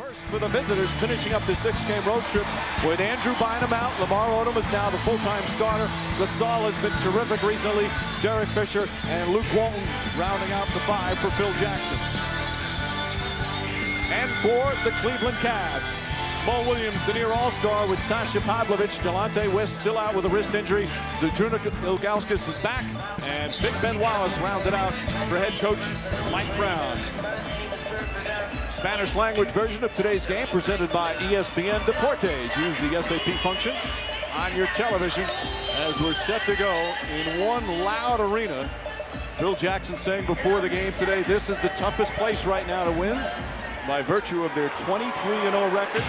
First for the visitors, finishing up the 6-game road trip with Andrew Bynum out. Lamar Odom is now the full-time starter. Gasol has been terrific recently. Derek Fisher and Luke Walton rounding out the 5 for Phil Jackson. And for the Cleveland Cavs, Mo Williams, the near all-star with Sasha Pavlovich. Delonte West still out with a wrist injury. Zydrunas Ilgauskas is back. And Big Ben Wallace rounded out for head coach Mike Brown. Spanish language version of today's game presented by ESPN Deportes. Use the SAP function on your television as we're set to go in one loud arena. Phil Jackson saying before the game today, this is the toughest place right now to win by virtue of their 23-0 record.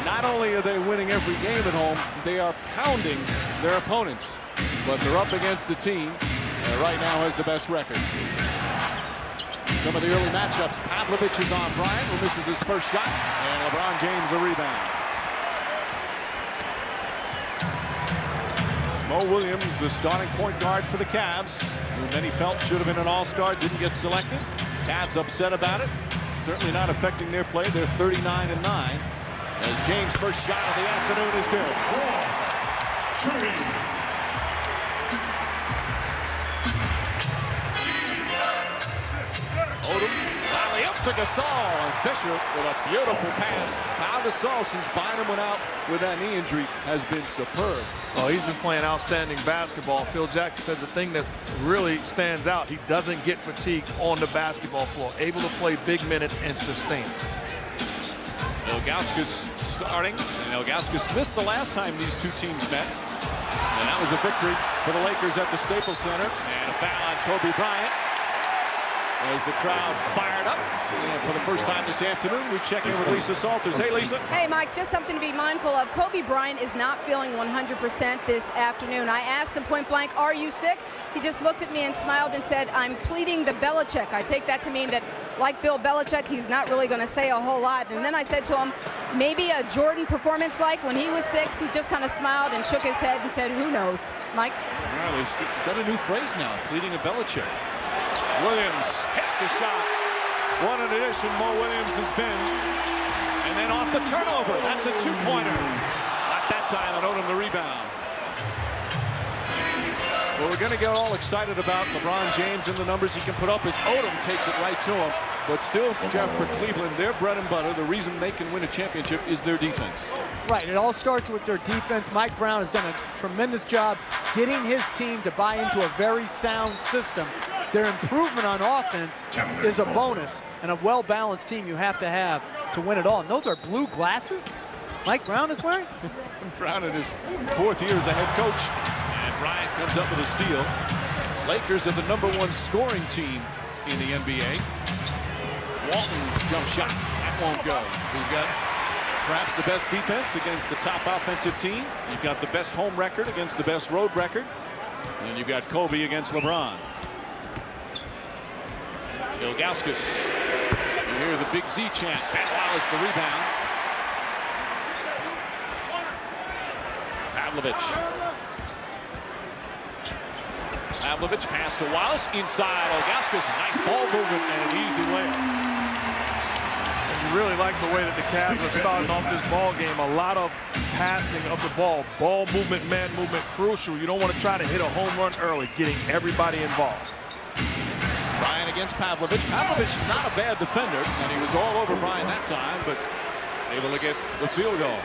Not only are they winning every game at home, they are pounding their opponents. But they're up against the team that right now has the best record. Some of the early matchups, Pavlovich is on Bryant, who misses his first shot, and LeBron James the rebound. Mo Williams, the starting point guard for the Cavs, who many felt should have been an all-star, didn't get selected. Cavs upset about it. Certainly not affecting their play. They're 39-9. As James' first shot of the afternoon is good. Odom, rally up to Gasol, and Fisher with a beautiful pass. Now Gasol, since Bynum went out with that knee injury, has been superb. Oh, he's been playing outstanding basketball. Phil Jackson said the thing that really stands out, he doesn't get fatigued on the basketball floor. Able to play big minutes and sustain. Ilgauskas starting, and Ilgauskas missed the last time these two teams met. And that was a victory for the Lakers at the Staples Center. And a foul on Kobe Bryant. As the crowd fired up. And for the first time this afternoon, we check in with Lisa Salters. Hey, Lisa. Hey, Mike, just something to be mindful of. Kobe Bryant is not feeling 100% this afternoon. I asked him point blank, are you sick? He just looked at me and smiled and said, I'm pleading the Belichick. I take that to mean that, like Bill Belichick, he's not really going to say a whole lot. And then I said to him, maybe a Jordan performance like when he was 6, he just kind of smiled and shook his head and said, who knows? Mike? Well, is that a new phrase now, pleading a Belichick? Williams hits the shot. What an addition Mo Williams has been. And then off the turnover. That's a 2-pointer. Not that time, and Odom the rebound. Well, we're going to get all excited about LeBron James and the numbers he can put up as Odom takes it right to him. But still, Jeff, for Cleveland, their bread and butter, the reason they can win a championship is their defense. Right, it all starts with their defense. Mike Brown has done a tremendous job getting his team to buy into a very sound system. Their improvement on offense is a bonus, and a well-balanced team you have to win it all. And those are blue glasses Mike Brown is wearing? Brown in his 4th year as a head coach. And Bryant comes up with a steal. Lakers are the #1 scoring team in the NBA. Walton's jump shot, that won't go. We've got perhaps the best defense against the top offensive team. You've got the best home record against the best road record. And you've got Kobe against LeBron. Ilgauskas. You hear the Big Z chant. Ben Wallace the rebound. Pavlovich pass to Wallace. Inside Ilgauskas. Nice ball movement and an easy layup. You really like the way that the Cavs are starting off this ball game. A lot of passing of the ball. Ball movement, man movement, crucial. You don't want to try to hit a home run early, getting everybody involved. Bryant against Pavlovich. Pavlovich is not a bad defender, and he was all over Bryant that time, but able to get the field goal.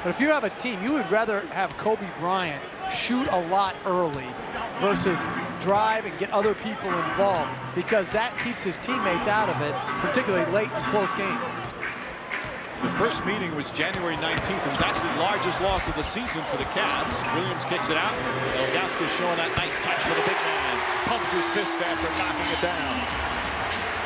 But if you have a team, you would rather have Kobe Bryant shoot a lot early versus drive and get other people involved, because that keeps his teammates out of it, particularly late in close games. The first meeting was January 19th. It was actually the largest loss of the season for the Cavs. Williams kicks it out. Ilgauskas showing that nice touch for the big man. Pumps his fist after knocking it down.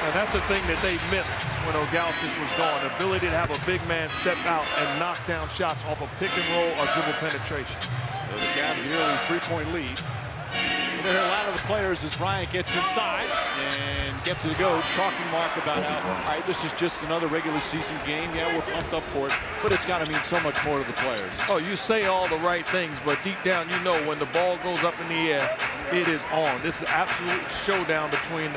And that's the thing that they missed when Ilgauskas was gone. The ability to have a big man step out and knock down shots off a pick and roll or dribble penetration. So the Cavs' early 3-point lead. We'll hear a lot of the players as Bryant gets inside and gets it to go, talking Mark about how, all right, this is just another regular season game. Yeah, we're pumped up for it, but it's got to mean so much more to the players. Oh, you say all the right things, but deep down, you know when the ball goes up in the air, it is on. This is an absolute showdown between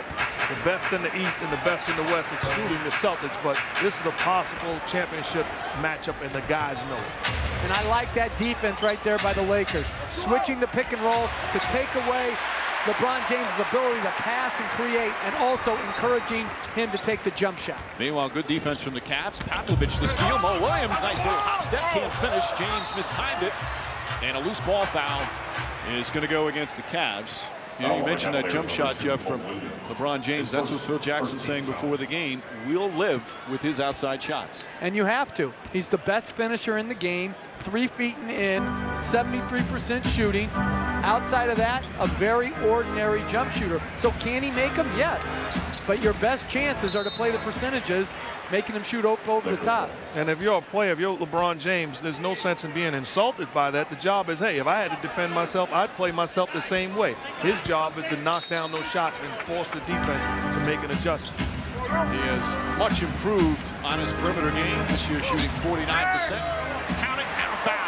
The best in the East and the best in the West, excluding the Celtics, but this is a possible championship matchup, and the guys know it. And I like that defense right there by the Lakers. Switching the pick and roll to take away LeBron James' ability to pass and create, and also encouraging him to take the jump shot. Meanwhile, good defense from the Cavs. Pavlovich to steal. Mo Williams, nice little hop step, can't finish. James mistimed it, and a loose ball foul is going to go against the Cavs. You know, you mentioned that jump shot, Jeff, from LeBron James. That's what Phil Jackson saying before the game. We'll live with his outside shots. And you have to. He's the best finisher in the game. 3 feet and in, 73% shooting. Outside of that, a very ordinary jump shooter. So can he make them? Yes. But your best chances are to play the percentages, making them shoot over the top. And if you're a player, if you're LeBron James, there's no sense in being insulted by that. The job is, hey, if I had to defend myself, I'd play myself the same way. His job is to knock down those shots and force the defense to make an adjustment. He has much improved on his perimeter game this year, shooting 49%. Counting and a foul.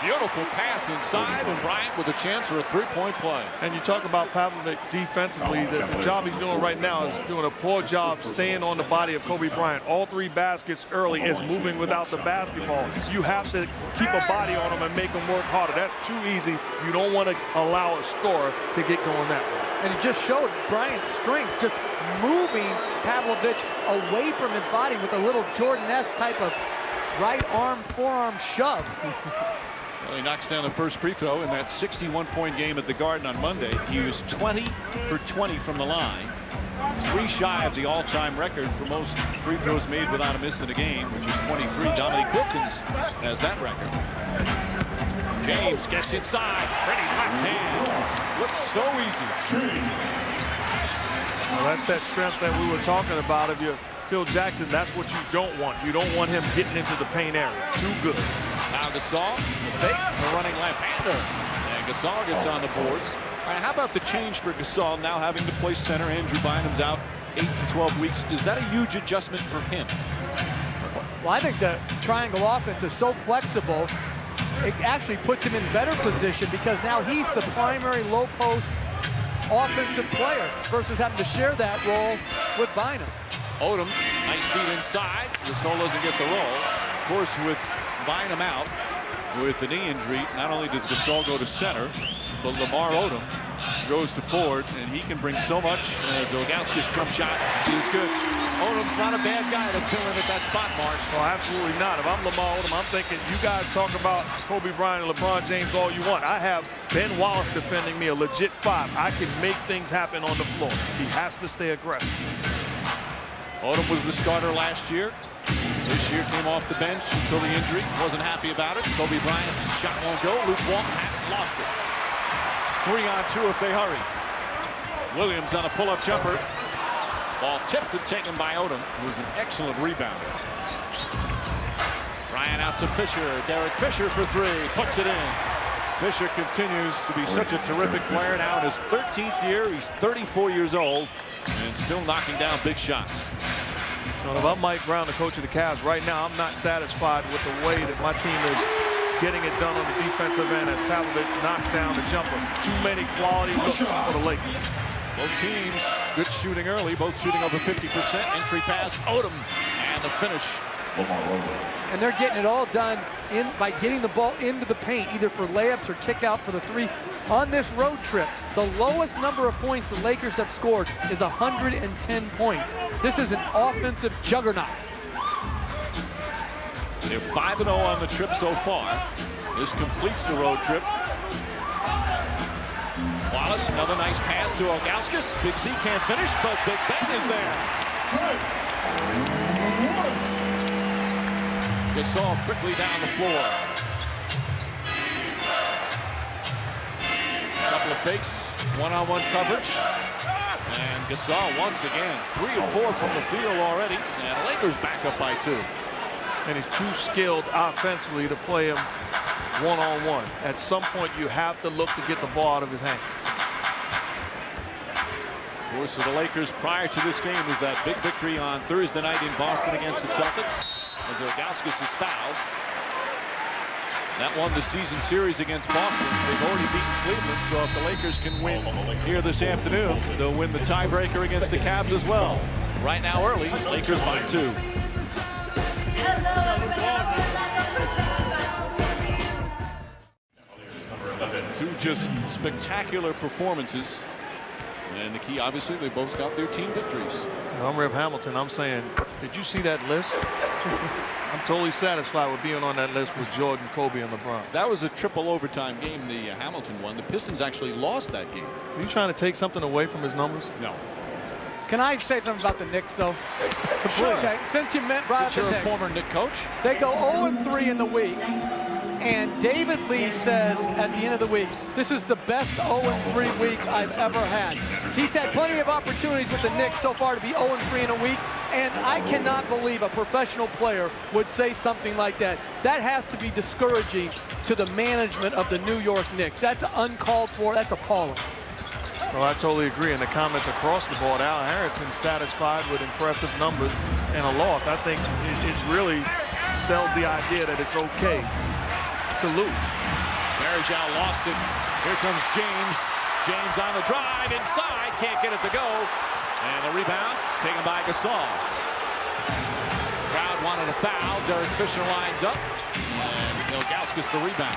Beautiful pass inside, and Bryant with a chance for a three-point play. And you talk about Pavlovich defensively. The job he's doing right now is doing a poor job staying on the body of Kobe Bryant. All 3 baskets early is moving without the basketball. You have to keep a body on him and make him work harder. That's too easy. You don't want to allow a scorer to get going that way. And it just showed Bryant's strength, just moving Pavlovich away from his body with a little Jordan-esque type of right arm, forearm shove. Well, he knocks down the first free throw in that 61-point game at the Garden on Monday. He was 20 for 20 from the line. 3 shy of the all-time record for most free throws made without a miss in a game, which is 23. Dominique Wilkins has that record. James gets inside. Pretty left hand. Looks so easy. Well, that's that strength that we were talking about. If you're Phil Jackson, that's what you don't want. You don't want him getting into the paint area. Too good. Now Gasol, the fake, the running left-hander. And Gasol gets on the boards. All right, how about the change for Gasol now having to play center? Andrew Bynum's out 8 to 12 weeks. Is that a huge adjustment for him? Well, I think the triangle offense is so flexible, it actually puts him in better position because now he's the primary low post offensive player versus having to share that role with Bynum. Odom, nice feet inside. Gasol doesn't get the roll. Of course, with Bynum out with the knee injury, not only does Gasol go to center, but Lamar Odom goes to forward, and he can bring so much as Ilgauskas' jump shot is good. Odom's not a bad guy to fill in at that spot, Mark. Oh, absolutely not. If I'm Lamar Odom, I'm thinking you guys talk about Kobe Bryant and LeBron James all you want. I have Ben Wallace defending me, a legit 5. I can make things happen on the floor. He has to stay aggressive. Odom was the starter last year. This year came off the bench until the injury. Wasn't happy about it. Kobe Bryant's shot won't go. Luke Walton lost it. 3 on 2 if they hurry. Williams on a pull-up jumper. Ball tipped and taken by Odom, who was an excellent rebounder. Bryant out to Fisher. Derek Fisher for 3. Puts it in. Fisher continues to be such a terrific player. Now in his 13th year. He's 34 years old and still knocking down big shots. Well, if I'm Mike Brown, the coach of the Cavs, right now I'm not satisfied with the way that my team is getting it done on the defensive end as Pavlovich knocks down the jumper. Too many quality looks for the Lakers. Both teams good shooting early, both shooting over 50%. Entry pass, Odom, and the finish. And they're getting it all done by getting the ball into the paint, either for layups or kick out for the 3. On this road trip, the lowest number of points the Lakers have scored is 110 points. This is an offensive juggernaut. They're 5-0 on the trip so far. This completes the road trip. Wallace, another nice pass to Ilgauskas. Big Z can't finish, but Big Ben is there. Gasol quickly down the floor. Couple of fakes, one-on-one coverage. And Gasol once again, 3 of 4 from the field already. And Lakers back up by 2. And he's too skilled offensively to play him one-on-one. At some point, you have to look to get the ball out of his hands. Of course, for the Lakers prior to this game was that big victory on Thursday night in Boston against the Celtics. As Ilgauskas is fouled. That won the season series against Boston. They've already beaten Cleveland, so if the Lakers can win here this afternoon, they'll win the tiebreaker against the Cavs as well. Right now early, Lakers by 2. Two just spectacular performances. And the key, obviously, they both got their team victories. I'm Rip Hamilton. I'm saying, did you see that list? I'm totally satisfied with being on that list with Jordan, Kobe, and LeBron. That was a triple overtime game the Hamilton won. The Pistons actually lost that game. Are you trying to take something away from his numbers? No. Can I say something about the Knicks, though? Sure. Okay. Since you meant Since you're a former Knicks coach. They go 0-3 in the week. And David Lee says at the end of the week, this is the best 0-3 week I've ever had. He's had plenty of opportunities with the Knicks so far to be 0-3 in a week, and I cannot believe a professional player would say something like that. That has to be discouraging to the management of the New York Knicks. That's uncalled for. That's appalling. Well, I totally agree. And the comments across the board, Al Harrington satisfied with impressive numbers and a loss. I think it really sells the idea that it's okay to lose. Varejao lost it. Here comes James. James on the drive inside. Can't get it to go. And the rebound taken by Gasol. Crowd wanted a foul. Derek Fisher lines up. And Ilgauskas the rebound.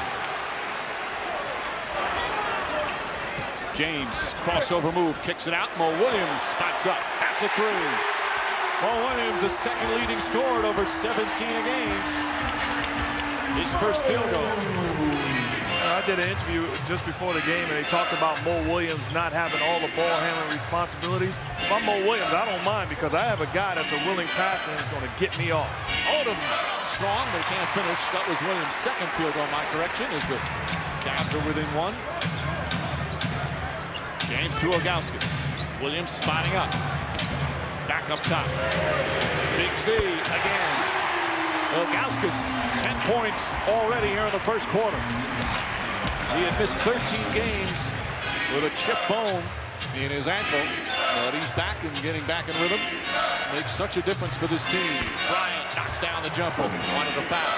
James crossover move. Kicks it out. Mo Williams spots up. That's a three. Mo Williams, the second leading scorer at over 17 a game. His first field goal. I did an interview just before the game, and they talked about Mo Williams not having all the ball handling responsibilities. If I'm Mo Williams, I don't mind because I have a guy that's a willing passer and is going to get me off. Odom strong, but can't finish. That was Williams' second field goal. My correction is the Cavs are within one. James to Ilgauskas. Williams spotting up. Back up top. Big Z again. Ilgauskas, 10 points already here in the first quarter. He had missed 13 games with a chip bone in his ankle, but he's back and getting back in rhythm. Makes such a difference for this team. Bryant knocks down the jumper. Wanted a foul.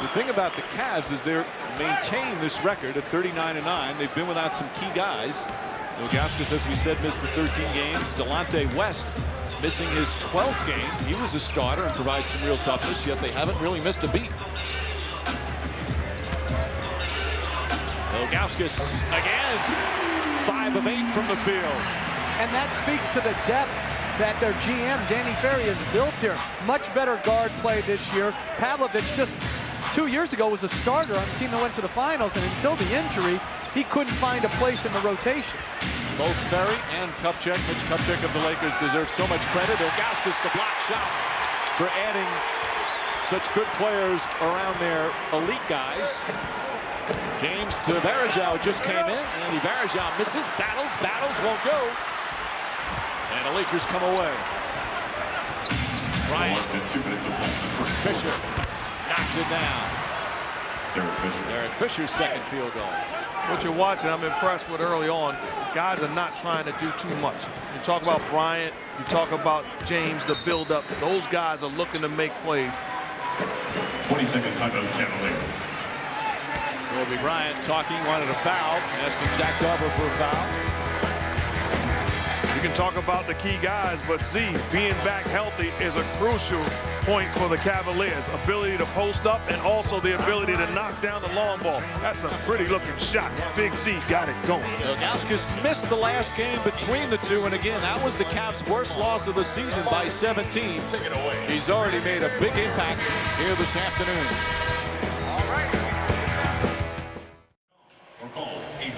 The thing about the Cavs is they're maintaining this record at 39-9. They've been without some key guys. Ilgauskas, as we said, missed the 13 games. Delonte West missing his 12th game. He was a starter and provides some real toughness, yet they haven't really missed a beat. Ilgauskas again, 5 of 8 from the field. And that speaks to the depth that their GM, Danny Ferry, has built here. Much better guard play this year. Pavlovich just 2 years ago was a starter on the team that went to the finals, and until the injuries, he couldn't find a place in the rotation. Both Ferry and Kupchak, Mitch Kupchak of the Lakers, deserve so much credit. Ilgauskas the block shot for adding such good players around their elite guys. James to Varejao just came in, and Varejao misses, battles, won't go. And the Lakers come away. Bryant, Fisher knocks it down. Derek Fisher's second field goal. What you're watching, I'm impressed with early on. Guys are not trying to do too much. You talk about Bryant, you talk about James, the build-up. Those guys are looking to make plays. 20-second timeout, Cavaliers. Kobe Bryant talking, wanted a foul, asking Zach Sarver for a foul. You can talk about the key guys, but Z, being back healthy is a crucial point for the Cavaliers. Ability to post up and also the ability to knock down the long ball. That's a pretty looking shot. Big Z got it going. Ilgauskas missed the last game between the two, and again, that was the Cavs' worst loss of the season by 17. He's already made a big impact here this afternoon.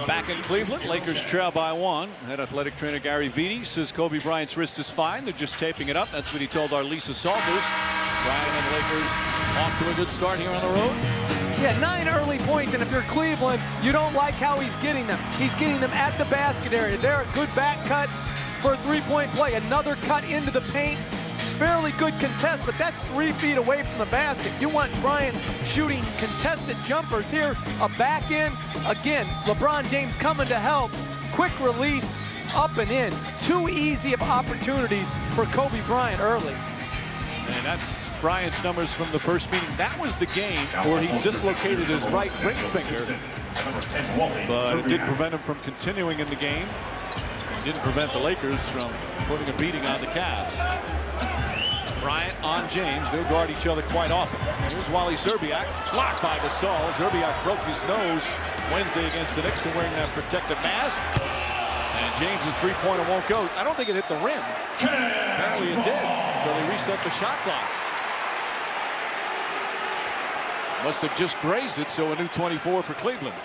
Back in Cleveland, Lakers trail by 1. Head athletic trainer Gary Vitti says Kobe Bryant's wrist is fine. They're just taping it up. That's what he told our Lisa Salters. Bryant and the Lakers off to a good start here on the road. Yeah, 9 early points, and if you're Cleveland, you don't like how he's getting them. He's getting them at the basket area. They're a good back cut for a three-point play. Another cut into the paint. Fairly good contest, but that's 3 feet away from the basket. You want Bryant shooting contested jumpers here. A back in. Again, LeBron James coming to help. Quick release, up and in. Too easy of opportunities for Kobe Bryant early. And And that's Bryant's numbers from the first meeting. That was the game where he dislocated his right ring finger, but it didn't prevent him from continuing in the game. It didn't prevent the Lakers from putting a beating on the Cavs. Bryant on James. They'll guard each other quite often. Here's Wally Szczerbiak, blocked by Gasol. Szczerbiak broke his nose Wednesday against the Knicks and wearing that protective mask. And James's three-pointer won't go. I don't think it hit the rim. Apparently it did. So they reset the shot clock. Must have just grazed it, so a new 24 for Cleveland.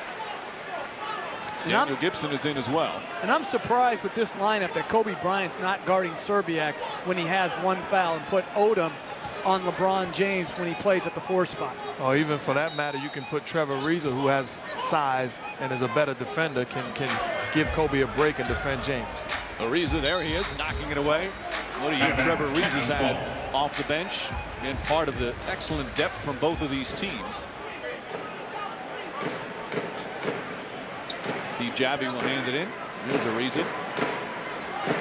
Daniel Gibson is in as well. And I'm surprised with this lineup that Kobe Bryant's not guarding Szczerbiak when he has one foul and put Odom on LeBron James when he plays at the 4 spot. Oh, even for that matter, you can put Trevor Ariza, who has size and is a better defender, can give Kobe a break and defend James. Ariza, there he is, knocking it away. What a year Trevor Ariza's had off the bench. Again, part of the excellent depth from both of these teams. Steve Javy will hand it in. Here's Ariza.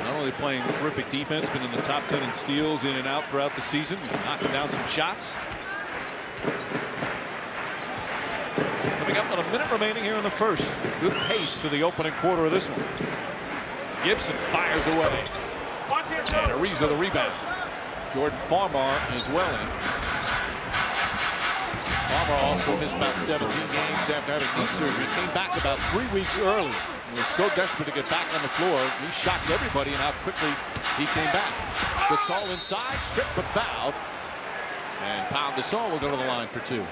Not only playing terrific defense, but in the top 10 in steals in and out throughout the season. He's knocking down some shots. Coming up on a minute remaining here in the first. Good pace to the opening quarter of this one. Gibson fires away. And Ariza the rebound. Jordan Farmar as well in. Farmar also missed about 17 games after having knee surgery. Came back about 3 weeks early. He was so desperate to get back on the floor. He shocked everybody in how quickly he came back. Gasol inside, stripped but fouled. And Pau Gasol will go to the line for 2.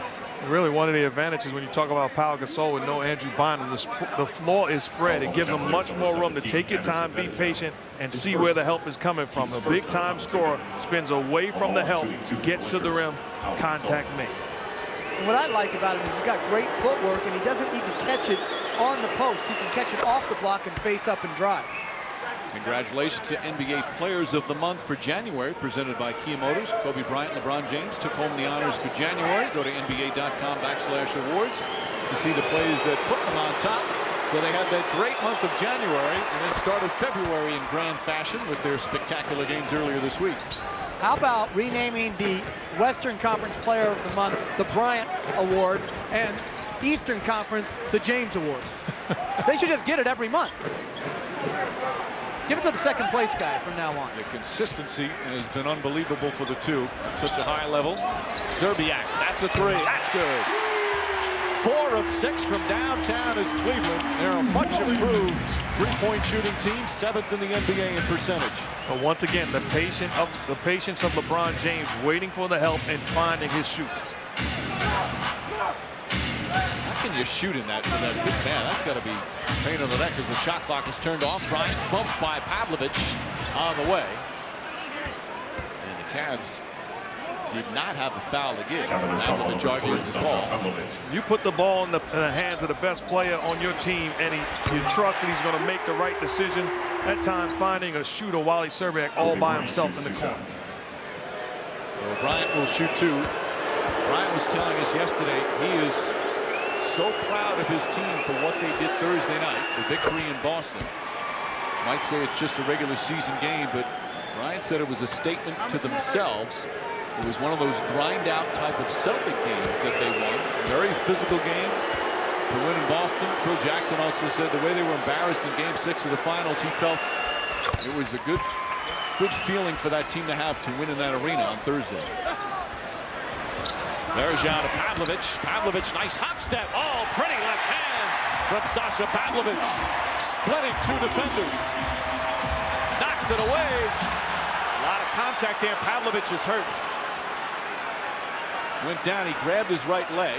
Really, one of the advantages when you talk about Pau Gasol with no Andrew Bynum, the floor is spread. It gives him much more room to take your time, be patient, and see where the help is coming from. A big-time scorer spins away from the help, gets to the rim, contact made. And what I like about him is he's got great footwork, and he doesn't need to catch it on the post. He can catch it off the block and face up and drive. Congratulations to NBA Players of the Month for January, presented by Kia Motors. Kobe Bryant, LeBron James took home the honors for January. Go to NBA.com/awards to see the plays that put them on top. So they had that great month of January and then started February in grand fashion with their spectacular games earlier this week. How about renaming the Western Conference Player of the Month the Bryant Award and Eastern Conference the James Award? They should just get it every month. Give it to the second place guy from now on. The consistency has been unbelievable for the two at such a high level. Szczerbiak, that's a 3. That's good. 4 of 6 from downtown is Cleveland. They're a much improved three-point shooting team, 7th in the NBA in percentage. But once again, the patience of LeBron James waiting for the help and finding his shooters. How can you shoot in that with that big man? That's got to be pain on the neck as the shot clock is turned off. Bryant bumped by Pavlovich on the way. And the Cavs did not have a foul to give. Pavlovich argues the call. You put the ball in the hands of the best player on your team, and you trust that he's going to make the right decision. That time finding a shooter, Wally Szczerbiak, all by himself in the corner. So Bryant will shoot 2. Bryant was telling us yesterday he is so proud of his team for what they did Thursday night, the victory in Boston. Might say it's just a regular season game, but Bryant said it was a statement to themselves. It was one of those grind-out type of Celtic games that they won. Very physical game to win in Boston. Phil Jackson also said the way they were embarrassed in Game 6 of the finals, he felt it was a good feeling for that team to have to win in that arena on Thursday. Bergeron to Pavlovich. Pavlovich, nice hop step. Oh, pretty left hand from Sasha Pavlovich. Splitting 2 defenders. Knocks it away. A lot of contact there. Pavlovich is hurt. Went down, he grabbed his right leg.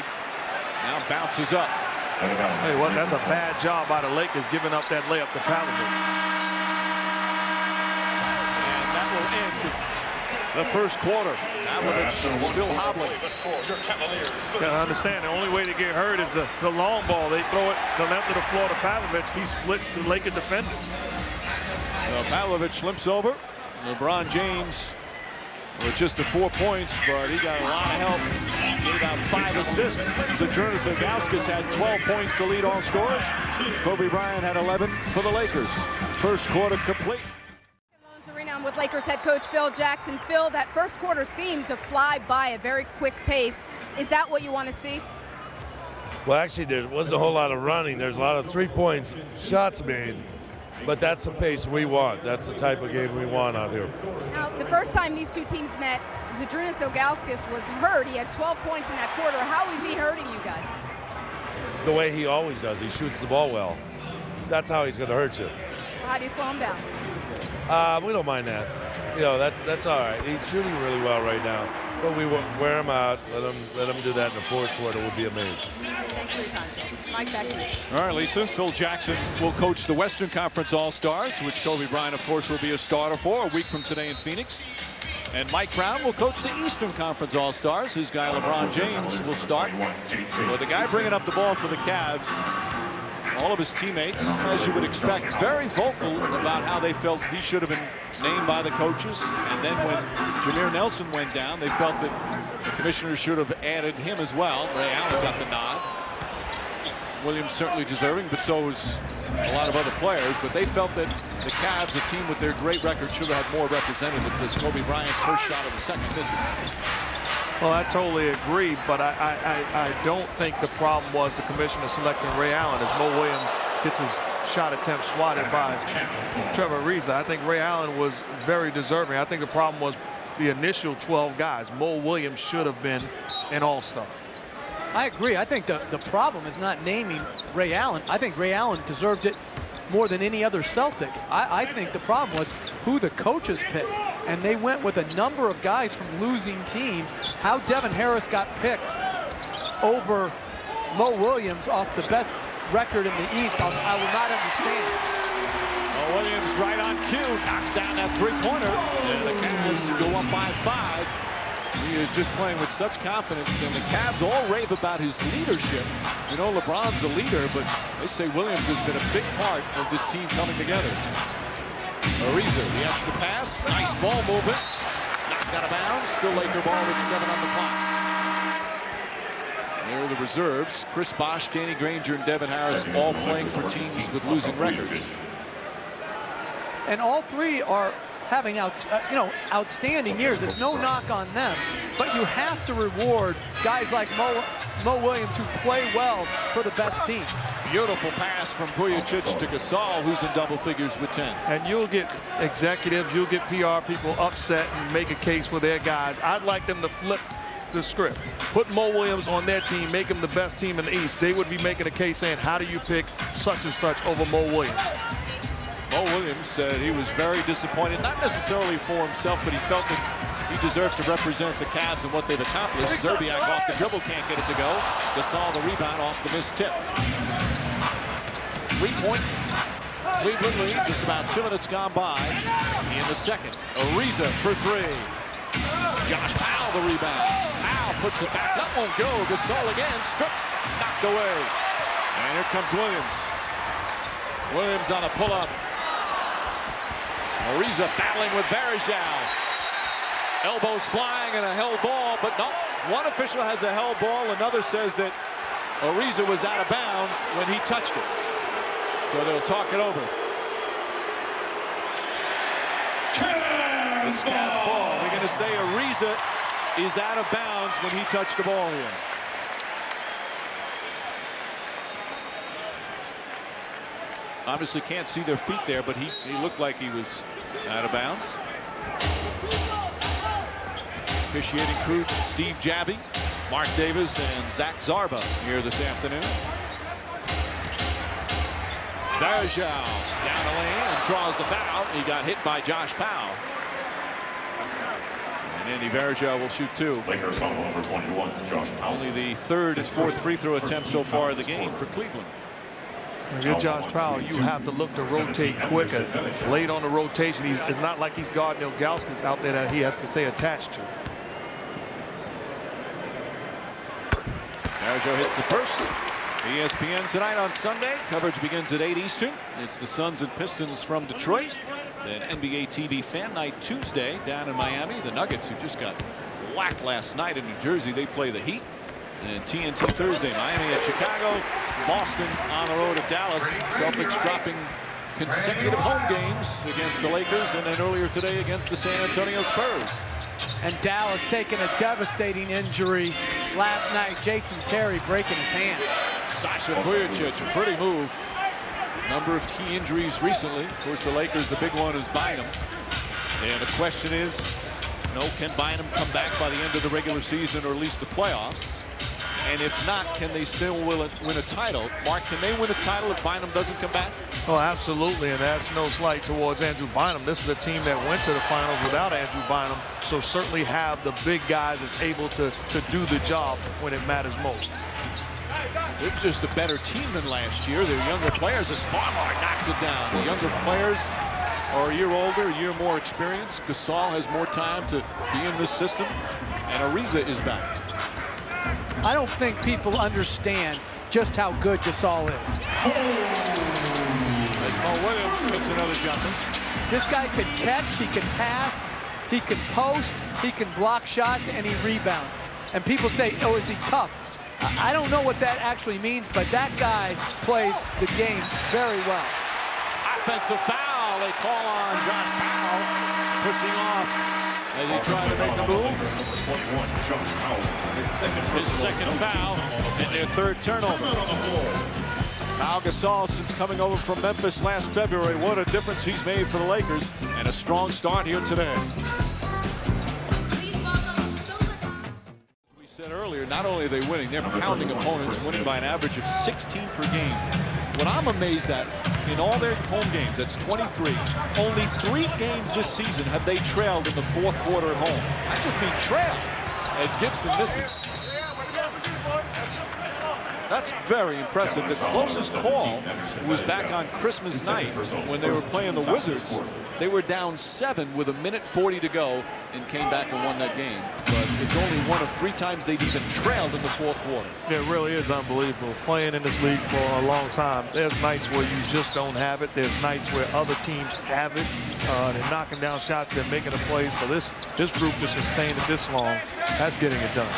Now bounces up. Hey, well, that's a bad job by the Lakers giving up that layup to Pavlovich. And that will end the first quarter. Pavlovich still hobbling. You gotta understand, the only way to get hurt is the long ball. They throw it the left of the floor to Pavlovich. He splits the Laker defenders. Pavlovich limps over. LeBron James with just the 4 points, but he got a lot of help. He gave out 5 assists. Zydrunas Ilgauskas had 12 points to lead all scorers. Kobe Bryant had 11 for the Lakers. First quarter complete. Arena with Lakers head coach Phil Jackson. Phil, that first quarter seemed to fly by a very quick pace. Is that what you want to see? Well, actually, there wasn't a whole lot of running. There's a lot of 3-point shots made, but that's the pace we want. That's the type of game we want out here. Now, the first time these two teams met, Zydrunas Ilgauskas was hurt. He had 12 points in that quarter. How is he hurting you guys? The way he always does. He shoots the ball well. That's how he's going to hurt you. How do you slow him down? We don't mind that. You know, that's all right. He's shooting really well right now. But we wear him out. Let him do that in the fourth quarter. We'll be amazed. Thanks for your time, Phil. Mike, back to you. All right, Lisa. Phil Jackson will coach the Western Conference All-Stars, which Kobe Bryant, of course, will be a starter for a week from today in Phoenix. And Mike Brown will coach the Eastern Conference All-Stars. His guy, LeBron James, will start. So the guy bringing up the ball for the Cavs, all of his teammates, as you would expect, very vocal about how they felt he should have been named by the coaches. And then when Jameer Nelson went down, they felt that the commissioner should have added him as well. Ray Allen got the nod. Williams certainly deserving, but so was a lot of other players. But they felt that the Cavs, a team with their great record, should have had more representatives as Kobe Bryant's first shot of the second misses. Well, I totally agree, but I don't think the problem was the commissioner selecting Ray Allen as Mo Williams gets his shot attempt swatted by Trevor Ariza. I think Ray Allen was very deserving. I think the problem was the initial 12 guys. Mo Williams should have been an all-star. I agree. I think the problem is not naming Ray Allen. I think Ray Allen deserved it more than any other Celtic. I think the problem was who the coaches picked. And they went with a number of guys from losing teams. How Devin Harris got picked over Mo Williams off the best record in the East, I will not understand. Mo Williams right on cue, knocks down that three-pointer. And the Cavs go up by 5. He is just playing with such confidence, and the Cavs all rave about his leadership. You know, LeBron's a leader, but they say Williams has been a big part of this team coming together. Ariza, the extra pass, nice ball movement, knocked out of bounds, still Laker ball with 7 on the clock. Here are the reserves, Chris Bosh, Danny Granger, and Devin Harris, all playing for teams with losing records. And all three are having outstanding years. It's no knock on them, but you have to reward guys like Mo Williams who play well for the best teams. Beautiful pass from Vujicic to Gasol, who's in double figures with 10. And you'll get executives, you'll get PR people upset and make a case for their guys. I'd like them to flip the script. Put Mo Williams on their team, make him the best team in the East. They would be making a case saying, how do you pick such and such over Mo Williams? Mo Williams said he was very disappointed, not necessarily for himself, but he felt that he deserved to represent the Cavs and what they've accomplished. Zerbiak off the dribble, can't get it to go. Gasol the rebound off the missed tip. 3-point Cleveland lead, just about 2 minutes gone by in the second. Ariza for 3. Josh Powell the rebound. Powell puts it back, that won't go. Gasol again, stripped, knocked away. And here comes Williams. Williams on a pull-up. Ariza battling with Varejao. Elbows flying and a held ball, but no. One official has a held ball, another says that Ariza was out of bounds when he touched it. So they'll talk it over. It's Cavs ball. We're going to say Ariza is out of bounds when he touched the ball here. Obviously can't see their feet there, but he looked like he was out of bounds. Officiating crew, Steve Javy, Mark Davis, and Zach Zarba here this afternoon. Varejao down the lane and draws the foul. He got hit by Josh Powell. And Andy Varejao will shoot 2. Lakers foul over 21, Josh Powell. Only the 3rd and 4th free throw attempt so far in the game for Cleveland. If you're Josh Powell, you have to look to rotate quicker. Late on the rotation, it's not like he's guarding Ilgauskas out there that he has to stay attached to. Varejao hits the first. ESPN tonight on Sunday. Coverage begins at 8 Eastern. It's the Suns and Pistons from Detroit. Then NBA TV Fan Night Tuesday down in Miami. The Nuggets, who just got whacked last night in New Jersey, they play the Heat. And TNT Thursday, Miami at Chicago, Boston on the road at Dallas. Celtics dropping consecutive home games against the Lakers, and then earlier today against the San Antonio Spurs. And Dallas taking a devastating injury last night. Jason Terry breaking his hand. Sasha Vujacic, a pretty move. Number of key injuries recently. Of course, the Lakers, the big one is Bynum. And the question is, can Bynum come back by the end of the regular season or at least the playoffs? And if not, can they still win a title? Mark, can they win a title if Bynum doesn't come back? Oh, absolutely, and that's no slight towards Andrew Bynum. This is a team that went to the finals without Andrew Bynum, so certainly have the big guys that's able to do the job when it matters most. They're just a better team than last year. Their younger players, as Farmar knocks it down. The younger players are a year older, a year more experienced. Gasol has more time to be in this system, and Ariza is back. I don't think people understand just how good Gasol is. Mo Williams hits another jumper. This guy can catch, he can pass, he can post, he can block shots, and he rebounds. And people say, oh, is he tough? I don't know what that actually means, but that guy plays the game very well. Offensive foul. They call on Josh Powell, pushing off as he tried to make a move. His second foul and their third turnover. Pau Gasol, since coming over from Memphis last February, what a difference he's made for the Lakers, and a strong start here today. We said earlier, not only are they winning, they're pounding opponents, winning by an average of 16 per game. What I'm amazed at, in all their home games, that's 23, only 3 games this season have they trailed in the fourth quarter at home. I just mean trailed, as Gibson misses. That's very impressive. The closest call was back on Christmas night when they were playing the Wizards. They were down 7 with 1:40 to go and came back and won that game. But it's only one of 3 times they've even trailed in the fourth quarter. It really is unbelievable. Playing in this league for a long time, there's nights where you just don't have it. There's nights where other teams have it. They're knocking down shots. They're making the plays. For this group to sustain it this long, that's getting it done.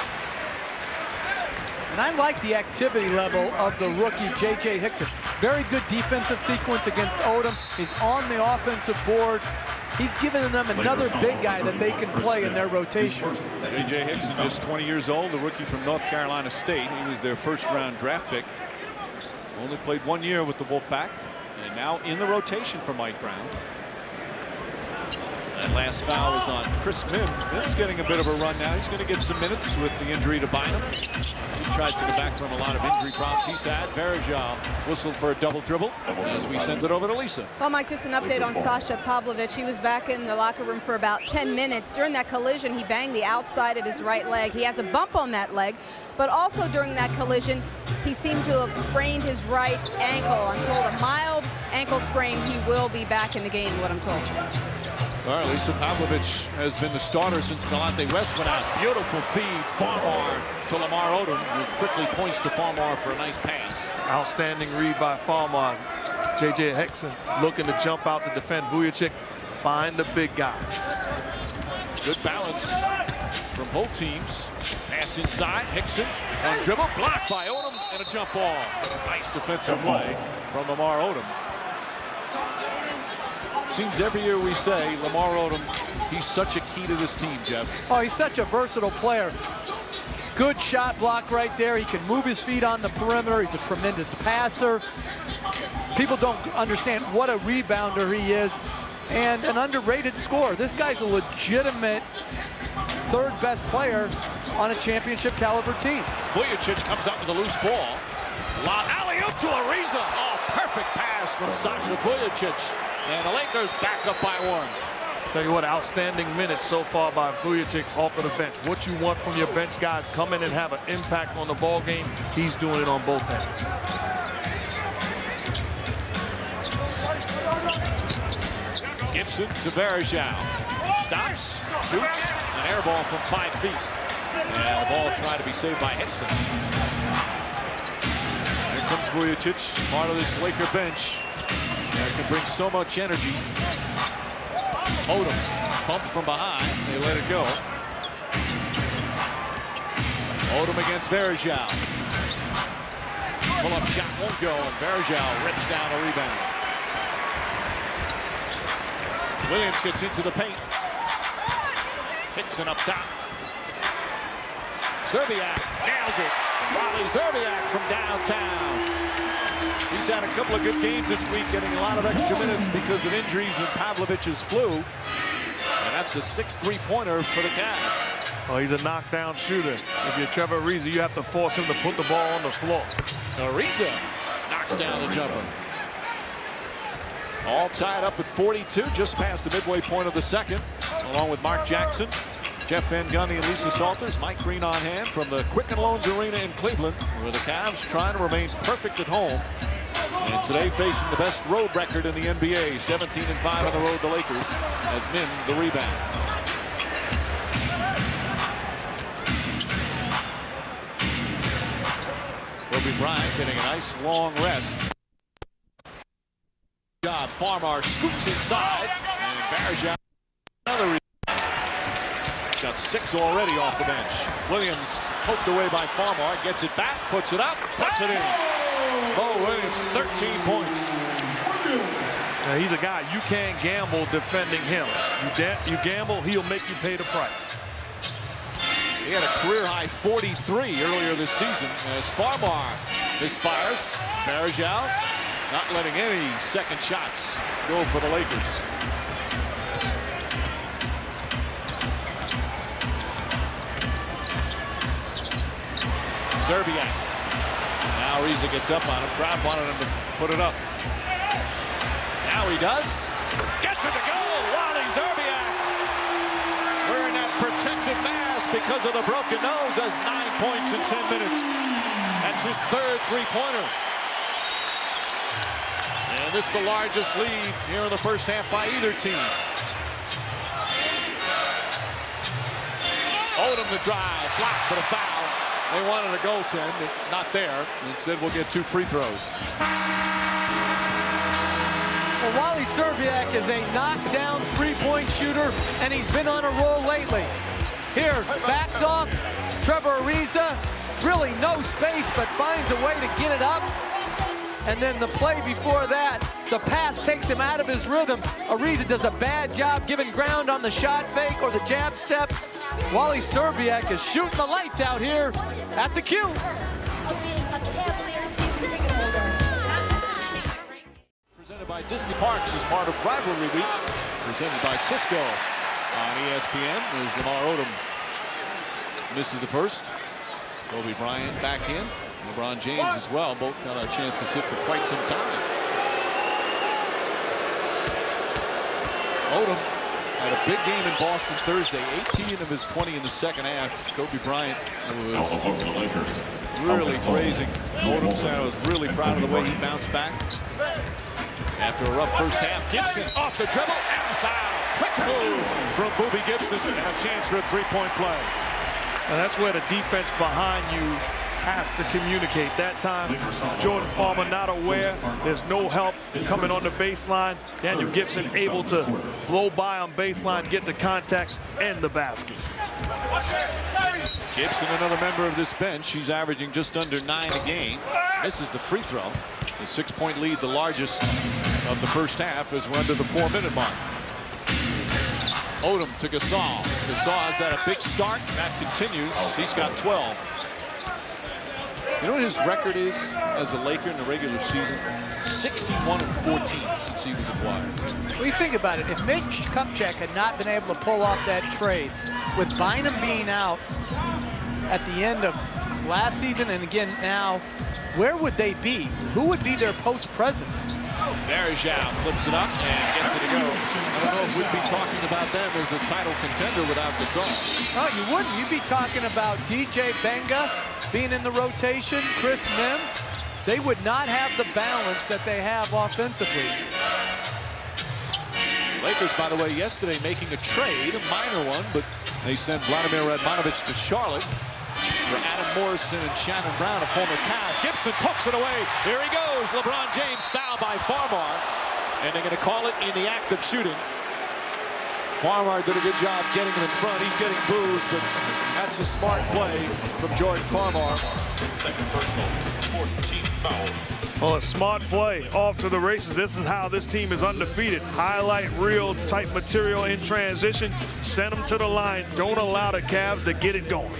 And I like the activity level of the rookie, J.J. Hickson. Very good defensive sequence against Odom. He's on the offensive board. He's given them another big guy that they can play in their rotation. J.J. Hickson, just 20 years old, the rookie from North Carolina State. He was their first-round draft pick. Only played 1 year with the Wolfpack, and now in the rotation for Mike Brown. That last foul is on Chris Mims. Mims getting a bit of a run now. He's going to get some minutes with the injury to Bynum. He tried to get back from a lot of injury problems he's had. Varejao whistled for a double dribble as we send it over to Lisa. Well, Mike, just an update on Sasha Pavlovic. He was back in the locker room for about 10 minutes. During that collision, he banged the outside of his right leg. He has a bump on that leg, but also during that collision, he seemed to have sprained his right ankle. I'm told a mild ankle sprain. He will be back in the game, what I'm told. All right, Lisa, Pavlovic has been the starter since Delonte West went out. Beautiful feed, Farmar to Lamar Odom, who quickly points to Farmar for a nice pass. Outstanding read by Farmar. J.J. Hickson looking to jump out to defend Vujacic. Find the big guy. Good balance from both teams. Pass inside, Hickson on dribble, blocked by Odom, and a jump ball. Nice defensive play from Lamar Odom. Seems every year we say Lamar Odom, he's such a key to this team, Jeff. Oh, he's such a versatile player. Good shot block right there. He can move his feet on the perimeter. He's a tremendous passer. People don't understand what a rebounder he is, and an underrated scorer. This guy's a legitimate third best player on a championship caliber team. Vujacic comes out with a loose ball. Alley-oop to Ariza. Oh, perfect pass from Sasha Vujacic. And the Lakers back up by 1. Tell you what, outstanding minutes so far by Vujacic off of the bench. What you want from your bench guys, come in and have an impact on the ball game. He's doing it on both ends. Gibson to Varejao. Stops, shoots, an air ball from 5 feet. And the ball trying to be saved by Hickson. Here comes Vujacic, part of this Laker bench. That can bring so much energy. Odom pumped from behind. They let it go. Odom against Varejao. Pull-up shot won't go, and Varejao rips down the rebound. Williams gets into the paint. Hickson up top. Zerbiak nails it. Wally Zerbiak from downtown. He's had a couple of good games this week, getting a lot of extra minutes because of injuries and Pavlovic's flu. And that's the 6th three-pointer for the Cavs. Oh, he's a knockdown shooter. If you're Trevor Ariza, you have to force him to put the ball on the floor. Ariza knocks down the jumper. All tied up at 42, just past the midway point of the second, along with Mark Jackson, Jeff Van Gundy, and Lisa Salters. Mike Green on hand from the Quicken Loans Arena in Cleveland, where the Cavs trying to remain perfect at home. And today facing the best road record in the NBA, 17-5 on the road. The Lakers has Min the rebound. Kobe Bryant getting a nice long rest. Job. Farmar scoots inside, and Bryant another rebound. Got 6 already off the bench. Williams poked away by Farmar, gets it back, puts it up, puts it in. Bo Williams, 13 points. Now, he's a guy you can't gamble defending him. You gamble, he'll make you pay the price. He had a career-high 43 earlier this season as Farmar misfires. Varejao not letting any second shots go for the Lakers. Zerbiak. Now Ariza gets up on him. Crowd wanted him to put it up. Now he does. Gets it to go. Wally Zerbiak wearing that protective mask because of the broken nose, has 9 points in 10 minutes. That's his 3rd three-pointer. And this is the largest lead here in the first half by either team. Odom to drive, blocked, but a foul. They wanted a goaltend, not there. Instead, we'll get 2 free throws. Well, Wally Zerbiak is a knockdown three-point shooter, and he's been on a roll lately. Here, backs off. Trevor Ariza, really no space, but finds a way to get it up. And then the play before that, the pass takes him out of his rhythm. Ariza does a bad job giving ground on the shot fake or the jab step. Wally Zerbiak is shooting the lights out here at the Q. Presented by Disney Parks as part of Rivalry Week. Presented by Cisco on ESPN. There's Lamar Odom. Misses the first. Kobe Bryant back in. LeBron James as well. Both got a chance to sit for quite some time. Odom had a big game in Boston Thursday. 18 of his 20 in the second half. Kobe Bryant was really praising Odom. Said I was really proud of the way he bounced back. After a rough first half, Gibson off the dribble and a foul. Quick move from Boobie Gibson and a chance for a three-point play. And that's where the defense behind you has to communicate. That time, Jordan Farmer not aware. There's no help coming on the baseline. Daniel Gibson able to blow by on baseline, get the contact, and the basket. Gibson, another member of this bench. He's averaging just under 9 a game. Misses the free throw. The 6-point lead, the largest of the first half, as we're under the 4-minute mark. Odom to Gasol. Gasol has had a big start. That continues. He's got 12. You know what his record is as a Laker in the regular season? 61-14 since he was acquired. Well, you think about it. If Mitch Kupchak had not been able to pull off that trade, with Bynum being out at the end of last season and again now, where would they be? Who would be their post presence? Varejao flips it up and gets it to go. I don't know if we'd be talking about them as a title contender without Gasol. No, you wouldn't. You'd be talking about DJ Benga being in the rotation, Chris Mim. They would not have the balance that they have offensively. Lakers, by the way, yesterday making a trade, a minor one, but they sent Vladimir Radmanovic to Charlotte for Adam Morrison and Shannon Brown, a former Cav. Gibson pokes it away. Here he goes. LeBron James fouled by Farmar. And they're going to call it in the act of shooting. Farmar did a good job getting him in front. He's getting booed, but that's a smart play from Jordan Farmar. His second personal, 14th foul. Well, a smart play off to the races. This is how this team is undefeated. Highlight reel type material in transition. Send them to the line. Don't allow the Cavs to get it going.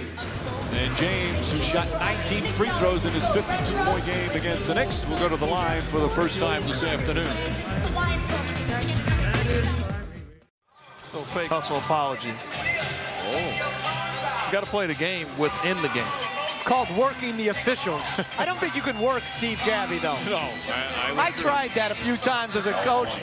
And James, who shot 19 free throws in his 52-point game against the Knicks, will go to the line for the first time this afternoon. Little fake hustle apology. You got to play the game within the game. It's called working the officials. I don't think you can work Steve Javie, though. No, I tried that a few times as a coach.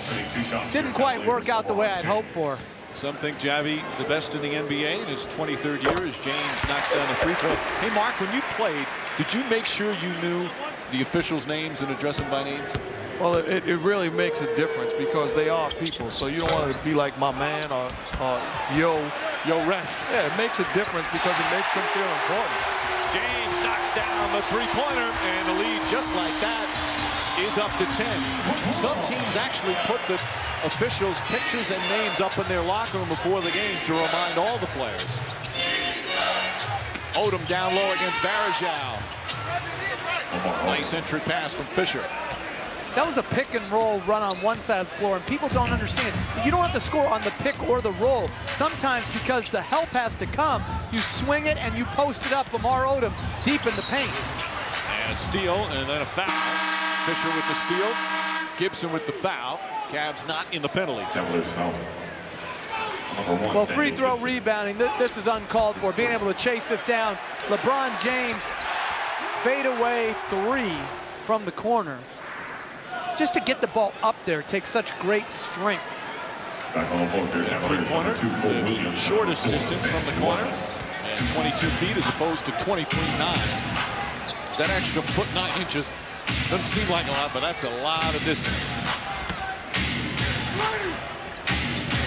Didn't quite work out the way I'd hoped for. Some think Javie the best in the NBA in his 23rd year as James knocks down the free throw. Hey, Mark, when you played, did you make sure you knew the officials' names and address them by names? Well, it really makes a difference because they are people. So you don't want to be like my man or yo ref. Yeah, it makes a difference because it makes them feel important. James knocks down the three-pointer, and the lead just like that is up to 10. Some teams actually put the officials' pictures and names up in their locker room before the game to remind all the players. Odom down low against Varejao. Nice entry pass from Fisher. That was a pick and roll run on one side of the floor, and people don't understand. You don't have to score on the pick or the roll. Sometimes because the help has to come, you swing it and you post it up. Lamar Odom deep in the paint. And a steal and then a foul. Fisher with the steal. Gibson with the foul. Cavs not in the penalty. Cavaliers foul. Well, free throw rebounding, this is uncalled for. Being able to chase this down. LeBron James, fade away three from the corner. Just to get the ball up there takes such great strength. Back on the floor here, Three-pointer, the shortest distance from the corner, and 22 feet as opposed to 23.9. That extra foot 9 inches doesn't seem like a lot, but that's a lot of distance.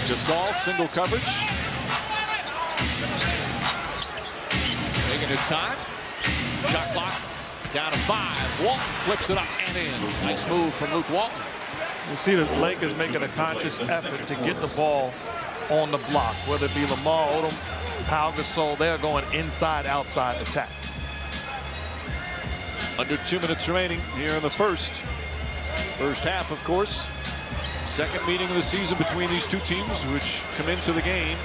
Gasol, single coverage. Taking his time. Shot clock down to 5. Walton flips it up and in. Nice move from Luke Walton. You see the Lakers making a conscious effort to get the ball on the block, whether it be Lamar Odom, Pau Gasol. They're going inside, outside attack. Under 2 minutes remaining here in the first half, of course. Second meeting of the season between these two teams, which come into the game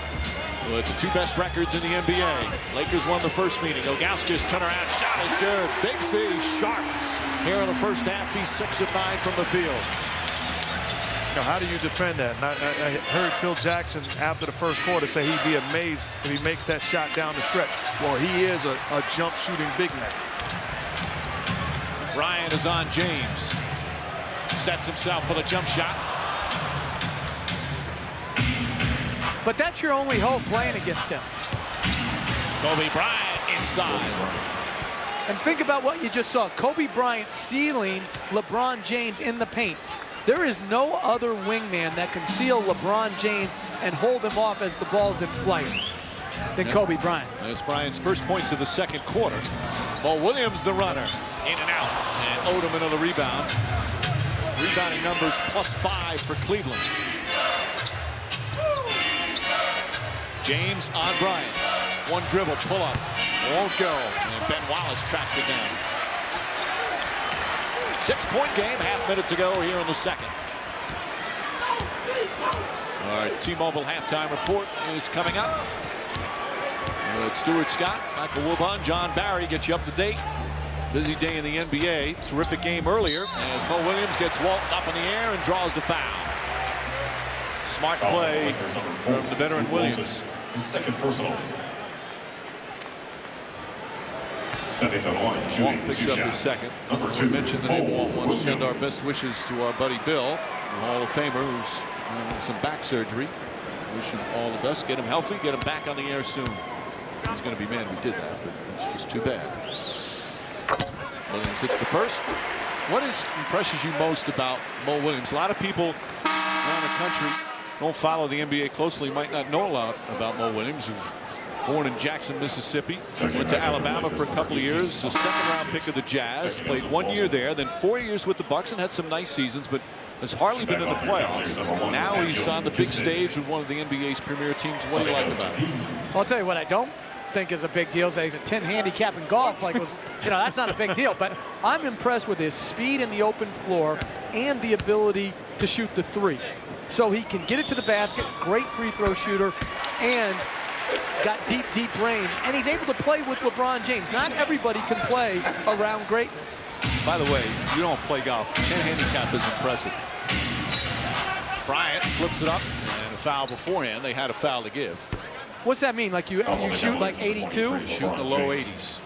with the two best records in the NBA. Lakers won the first meeting. Ilgauskas turnaround shot is good. Big C, sharp. Here in the first half, he's 6 of 9 from the field. Now, how do you defend that? And I heard Phil Jackson after the first quarter say he'd be amazed if he makes that shot down the stretch. Well, he is a jump shooting big man. Bryant is on James. Sets himself for the jump shot. But that's your only hope playing against him. Kobe Bryant inside. And think about what you just saw. Kobe Bryant sealing LeBron James in the paint. There is no other wingman that can seal LeBron James and hold him off as the ball's in flight than Kobe Bryant. That's Bryant's first points of the second quarter. Mo Williams, the runner, in and out. And Odom another rebound. Rebounding numbers +5 for Cleveland. James on Bryant. One dribble, pull up. Won't go. And Ben Wallace tracks it down. 6-point game, half-minute to go here in the second. All right, T-Mobile halftime report is coming up. With Stuart Scott, Michael Wilbon, John Barry get you up to date. Busy day in the NBA. Terrific game earlier as Mo Williams gets Walton up in the air and draws the foul. Smart play from the veteran Williams. Second personal. Walton picks up his second. We mentioned the name Walton. Want to send our best wishes to our buddy Bill, the Hall of Famer, who's having some back surgery. Wish him all the best. Get him healthy. Get him back on the air soon. He's going to be mad we did that, but it's just too bad. Williams hits the first. What impresses you most about Mo Williams? A lot of people around the country don't follow the NBA closely, might not know a lot about Mo Williams, who's born in Jackson, Mississippi. Went to Alabama for a couple of years. A second-round pick of the Jazz. Played 1 year there, then 4 years with the Bucks and had some nice seasons, but has hardly been in the playoffs. Now he's on the big stage with one of the NBA's premier teams. What do you like about it? I'll tell you what I don't think is a big deal. He's a 10 handicap in golf. Like, that's not a big deal. But I'm impressed with his speed in the open floor and the ability to shoot the three. So he can get it to the basket, great free throw shooter, and got deep, deep range. And he's able to play with LeBron James. Not everybody can play around greatness. By the way, you don't play golf. 10 handicap is impressive. Bryant flips it up, and a foul beforehand. They had a foul to give. What's that mean? Like you shoot like 82? You shoot in the low 80s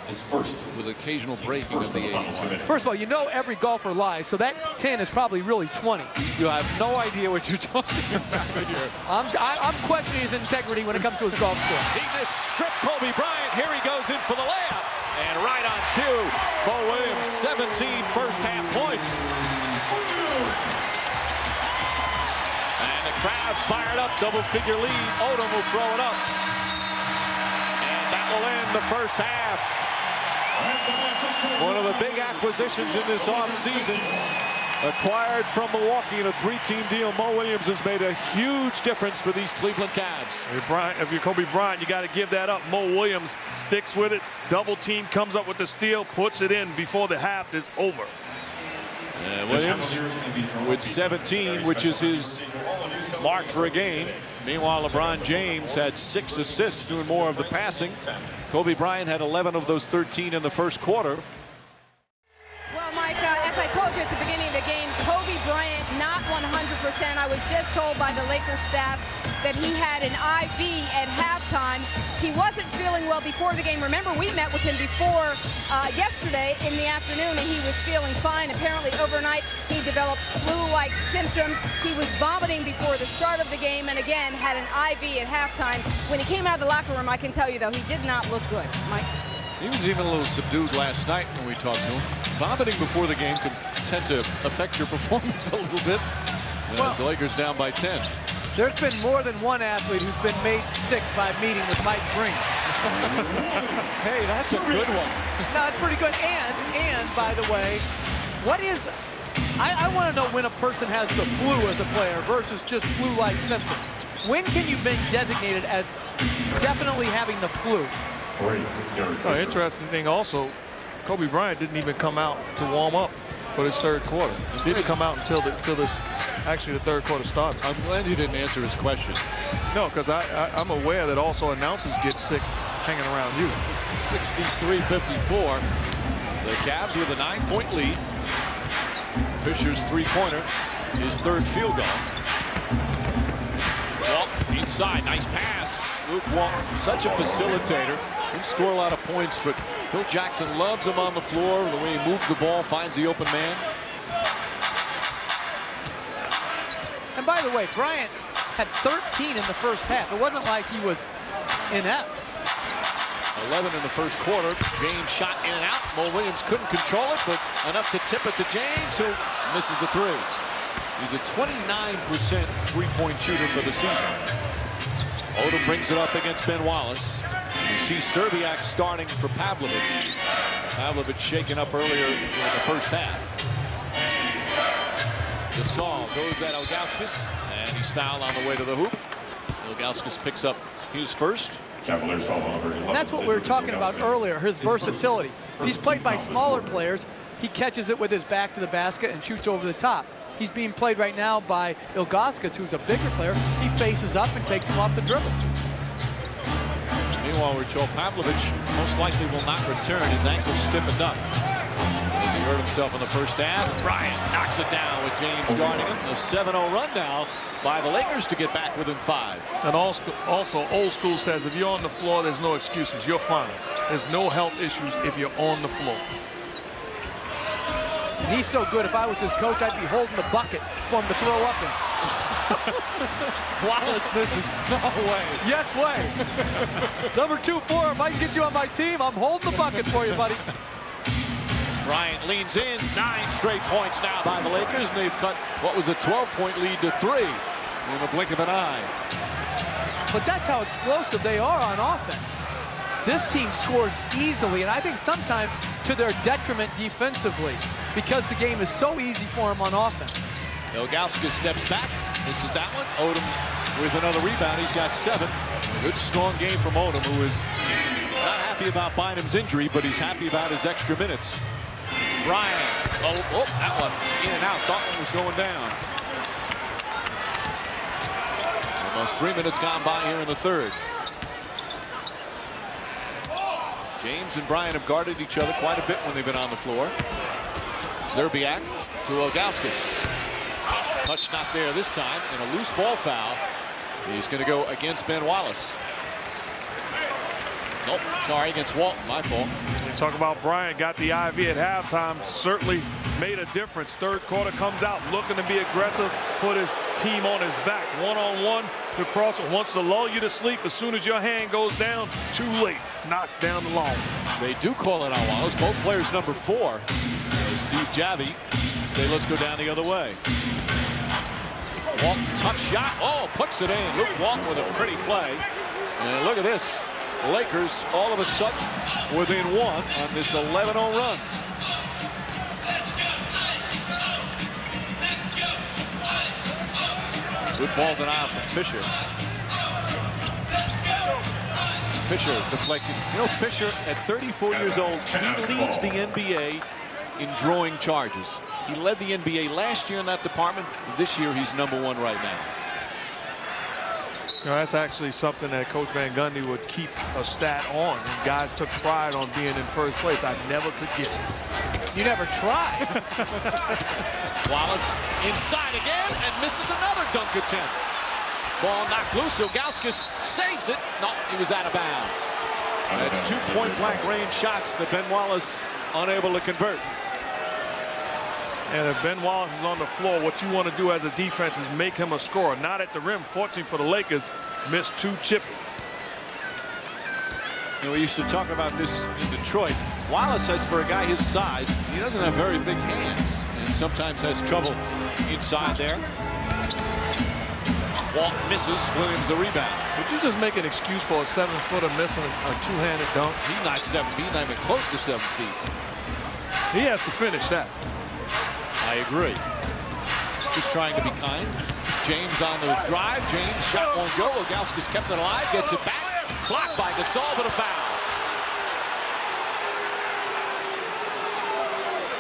with occasional breaking of the 82. First of all, every golfer lies, so that 10 is probably really 20. You have no idea what you're talking about here. I'm questioning his integrity when it comes to his golf score. He just stripped Kobe Bryant. Here he goes in for the layup. And right on cue, Mo Williams, 17 first-half points. And the crowd fired up, double-figure lead. Odom will throw it up. And that will end the first half. One of the big acquisitions in this offseason. Acquired from Milwaukee in a 3-team deal. Mo Williams has made a huge difference for these Cleveland Cavs. If you're Kobe Bryant, you got to give that up. Mo Williams sticks with it. Double team, comes up with the steal, puts it in before the half is over. Williams with 17, which is his mark for a game. Meanwhile, LeBron James had 6 assists, doing more of the passing. Kobe Bryant had 11 of those 13 in the first quarter. Well, Mike, as I told you at the beginning of the game, Kobe Bryant not 100%. I was just told by the Lakers staff that he had an IV at halftime. He wasn't feeling well before the game. Remember, we met with him before yesterday in the afternoon, and he was feeling fine. Apparently, overnight, he developed flu-like symptoms. He was vomiting before the start of the game, and again, had an IV at halftime. When he came out of the locker room, I can tell you, though, he did not look good. Mike? He was even a little subdued last night when we talked to him. Vomiting before the game can tend to affect your performance a little bit. As the Lakers down by 10. There's been more than one athlete who's been made sick by meeting with Mike Brink. Hey, that's a good one. No, it's pretty good. And by the way, I want to know when a person has the flu as a player versus just flu-like symptoms. When can you be designated as definitely having the flu? Interesting thing also, Kobe Bryant didn't even come out to warm up for this third quarter. He didn't come out until the third quarter started. I'm glad you didn't answer his question. No, because I'm aware that also announcers get sick hanging around you. 63-54. The Cavs with a 9-point lead. Fisher's three-pointer, his third field goal. Well, inside, nice pass. Luke Walton, such a facilitator. Didn't score a lot of points, but Phil Jackson loves him on the floor. The way he moves the ball, finds the open man. And by the way, Bryant had 13 in the first half. It wasn't like he was inept. 11 in the first quarter. James shot in and out. Mo Williams couldn't control it, but enough to tip it to James, who misses the three. He's a 29% three-point shooter for the season. Odom brings it up against Ben Wallace. You see Serbiak starting for Pavlovic. Pavlovic shaken up earlier in the first half. Gasol goes at Ilgauskas, and he's fouled on the way to the hoop. Ilgauskas picks up his first. Cavaliers foul number 11. And that's what we were talking about earlier, his versatility. If he's played by smaller players, he catches it with his back to the basket and shoots over the top. He's being played right now by Ilgauskas, who's a bigger player. He faces up and takes him off the dribble. Meanwhile, we're told Pavlovic most likely will not return. His ankle stiffened up. As he hurt himself in the first half, Bryant knocks it down with James guarding him. A 7-0 run now by the Lakers to get back within 5. And also, old school says if you're on the floor, there's no excuses. You're fine. There's no health issues if you're on the floor. And he's so good, if I was his coach, I'd be holding the bucket for him to throw up in. Wallace misses. No way. Yes way. Number 2-4, if I can get you on my team, I'm holding the bucket for you, buddy. Bryant leans in. 9 straight points now by the Lakers, and they've cut what was a 12-point lead to 3 in the blink of an eye. But that's how explosive they are on offense. This team scores easily, and I think sometimes to their detriment defensively, because the game is so easy for them on offense. Ilgauskas steps back. Misses that one. Odom with another rebound. He's got 7. A good, strong game from Odom, who is happy about Bynum's injury, but he's happy about his extra minutes. Bryant. Oh, that one in and out. Thought one was going down. Almost 3 minutes gone by here in the third. James and Bryant have guarded each other quite a bit when they've been on the floor. Szczerbiak to Ilgauskas. Touch not there this time, and a loose ball foul. He's going to go against Ben Wallace. Nope, sorry, against Walton, my fault. You talk about Bryant got the IV at halftime, certainly made a difference. Third quarter comes out looking to be aggressive, put his team on his back. One-on-one, the crosser wants to lull you to sleep. As soon as your hand goes down, too late, knocks down the long. They do call it on Wallace. Both players number 4. Steve Javy say let's go down the other way. Walton, tough shot. Oh, puts it in. Luke Walton with a pretty play. And look at this. Lakers all of a sudden within 1 on this 11-0 run. Good ball denial from Fisher. Fisher deflects it. You know, Fisher at 34 years old, he leads the NBA in drawing charges. He led the NBA last year in that department. This year he's #1 right now. You know, that's actually something that Coach Van Gundy would keep a stat on, and guys took pride on being in first place. I never could get it. You never tried. Wallace inside again and misses another dunk attempt. Ball knocked loose. Ilgauskas saves it. No, he was out of bounds. That's 2 point-blank range shots that Ben Wallace unable to convert. And if Ben Wallace is on the floor, what you want to do as a defense is make him a scorer. Not at the rim. Fortunately for the Lakers, missed 2 chip-ins. You know, we used to talk about this in Detroit. Wallace has, for a guy his size, he doesn't have very big hands and sometimes has trouble inside there. Walton misses. Williams the rebound. Would you just make an excuse for a 7-footer missing a 2-handed dunk? He's not 7 feet, not even close to 7 feet. He has to finish that. I agree. Just trying to be kind. James on the drive. James shot won't go. Ilgauskas kept it alive. Gets it back. Blocked by Gasol, but a foul.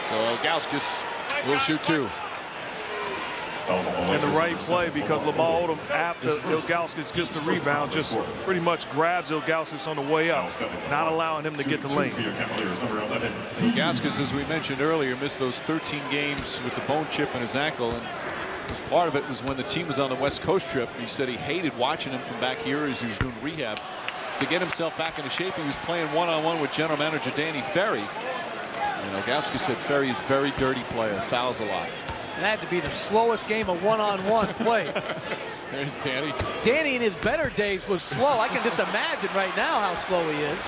So Ilgauskas will shoot 2. And the right play, because Lamar Odom, after Ilgauskas gets the rebound, just pretty much grabs Ilgauskas on the way up, not allowing him to get the lane. Ilgauskas, as we mentioned earlier, missed those 13 games with the bone chip in his ankle, and part of it was when the team was on the West Coast trip. He said he hated watching him from back here as he was doing rehab. To get himself back into shape, he was playing one-on-one with general manager Danny Ferry. And Ilgauskas said Ferry is a very dirty player, fouls a lot. And that had to be the slowest game of one-on-one play. There's Danny. Danny in his better days was slow. I can just imagine right now how slow he is.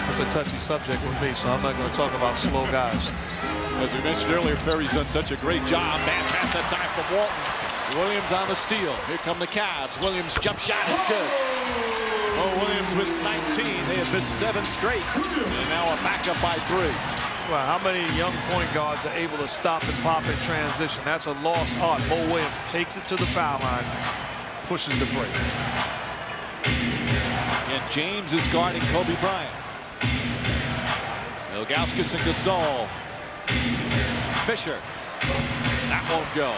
That's a touchy subject with me, so I'm not going to talk about slow guys. As we mentioned earlier, Ferry's done such a great job. Man, pass that time from Walton. Williams on the steal. Here come the Cavs. Williams' jump shot is good. Oh, Williams with 19. They have missed 7 straight. And now a backup by 3. Well, how many young point guards are able to stop and pop in transition? That's a lost art. Mo Williams takes it to the foul line, pushes the break. And James is guarding Kobe Bryant. Ilgauskas and Gasol. Fisher. That won't go.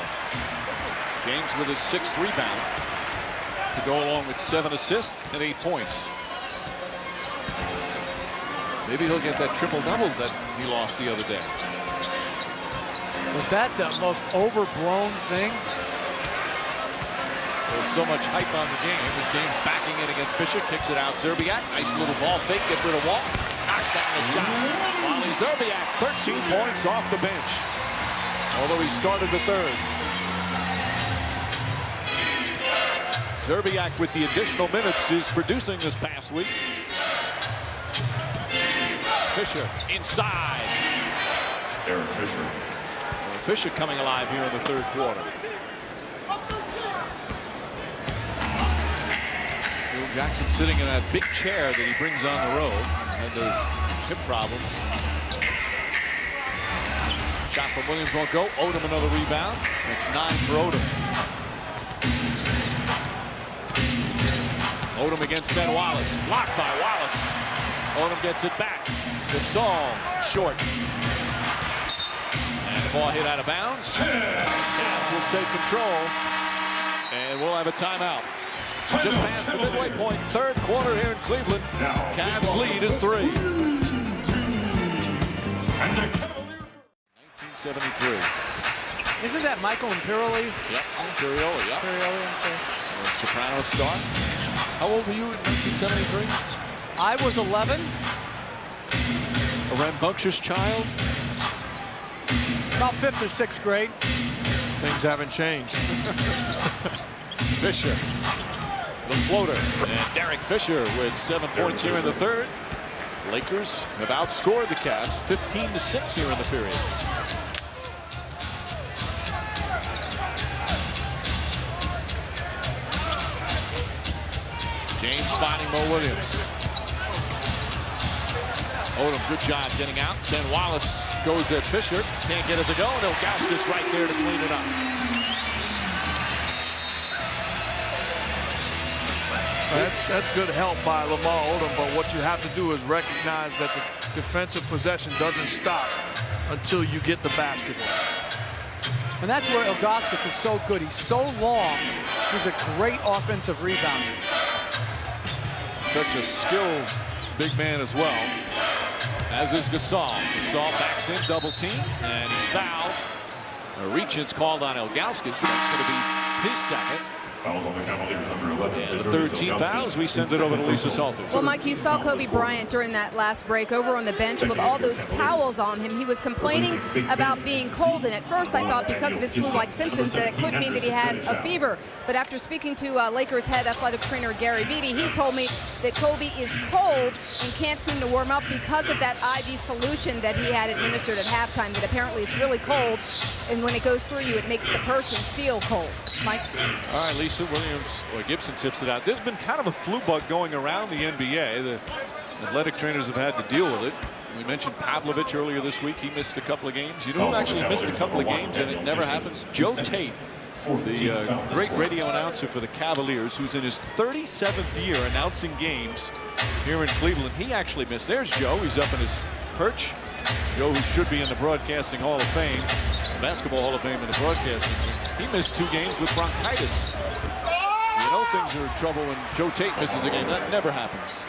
James with his 6th rebound to go along with 7 assists and 8 points. Maybe he'll get that triple-double that he lost the other day. Was that the most overblown thing? There's so much hype on the game as James backing in against Fisher, kicks it out. Szczerbiak, nice little ball fake, gets rid of Walton, knocks down the shot. Wally Szczerbiak, 13 points off the bench, although he started the third. Szczerbiak with the additional minutes is producing this past week. Fisher inside. Eric Fisher. Fisher coming alive here in the third quarter. Phil Jackson sitting in that big chair that he brings on the road. Had those hip problems. Shot from Williams won't go. Odom another rebound. That's 9 for Odom. Odom against Ben Wallace. Blocked by Wallace. Odom gets it back. Gasol, short. And the ball hit out of bounds. Cavs will take control. And we'll have a timeout. Just past the midway point, third quarter here in Cleveland. Cavs lead is 3. 1973. Isn't that Michael Imperioli? Yep, Imperioli, yep. Soprano star. How old were you in 1973? I was 11. A rambunctious child. About 5th or 6th grade. Things haven't changed. Fisher, the floater, and Derek Fisher with 7 points here in the third. Lakers have outscored the Cavs 15-6 here in the period. James finding Mo Williams. Odom, good job getting out. Then Wallace goes at Fisher. Can't get it to go. And Ilgauskas right there to clean it up. That's good help by Lamar Odom, but what you have to do is recognize that the defensive possession doesn't stop until you get the basketball. And that's where Ilgauskas is so good. He's so long. He's a great offensive rebounder. Such a skilled big man as well, as is Gasol. Gasol backs in, double team, and he's fouled. A reach-in's called on Ilgauskas. That's going to be his second. Fouls on the Cavaliers under 11. And the third team fouls. We send it over to Lisa Salters. Well, Mike, you saw Kobe Bryant during that last break over on the bench with all those towels on him. He was complaining about being cold, and at first I thought because of his flu-like symptoms that it could mean that he has a fever. But after speaking to Lakers head athletic trainer Gary Vitti, he told me that Kobe is cold and can't seem to warm up because of that IV solution that he had administered at halftime, that apparently it's really cold, and when it goes through you, it makes the person feel cold. Mike? All right, Lisa. Williams, or Gibson tips it out. There's been kind of a flu bug going around the NBA. The athletic trainers have had to deal with it. We mentioned Pavlovich earlier this week. He missed a couple of games. You know who actually missed a couple of games and it never happens? Joe Tate, the great radio announcer for the Cavaliers, who's in his 37th year announcing games here in Cleveland. He actually missed. There's Joe. He's up in his perch. Joe, who should be in the Broadcasting Hall of Fame, the Basketball Hall of Fame in the broadcasting. He missed 2 games with bronchitis. You know things are in trouble when Joe Tate misses a game. That never happens.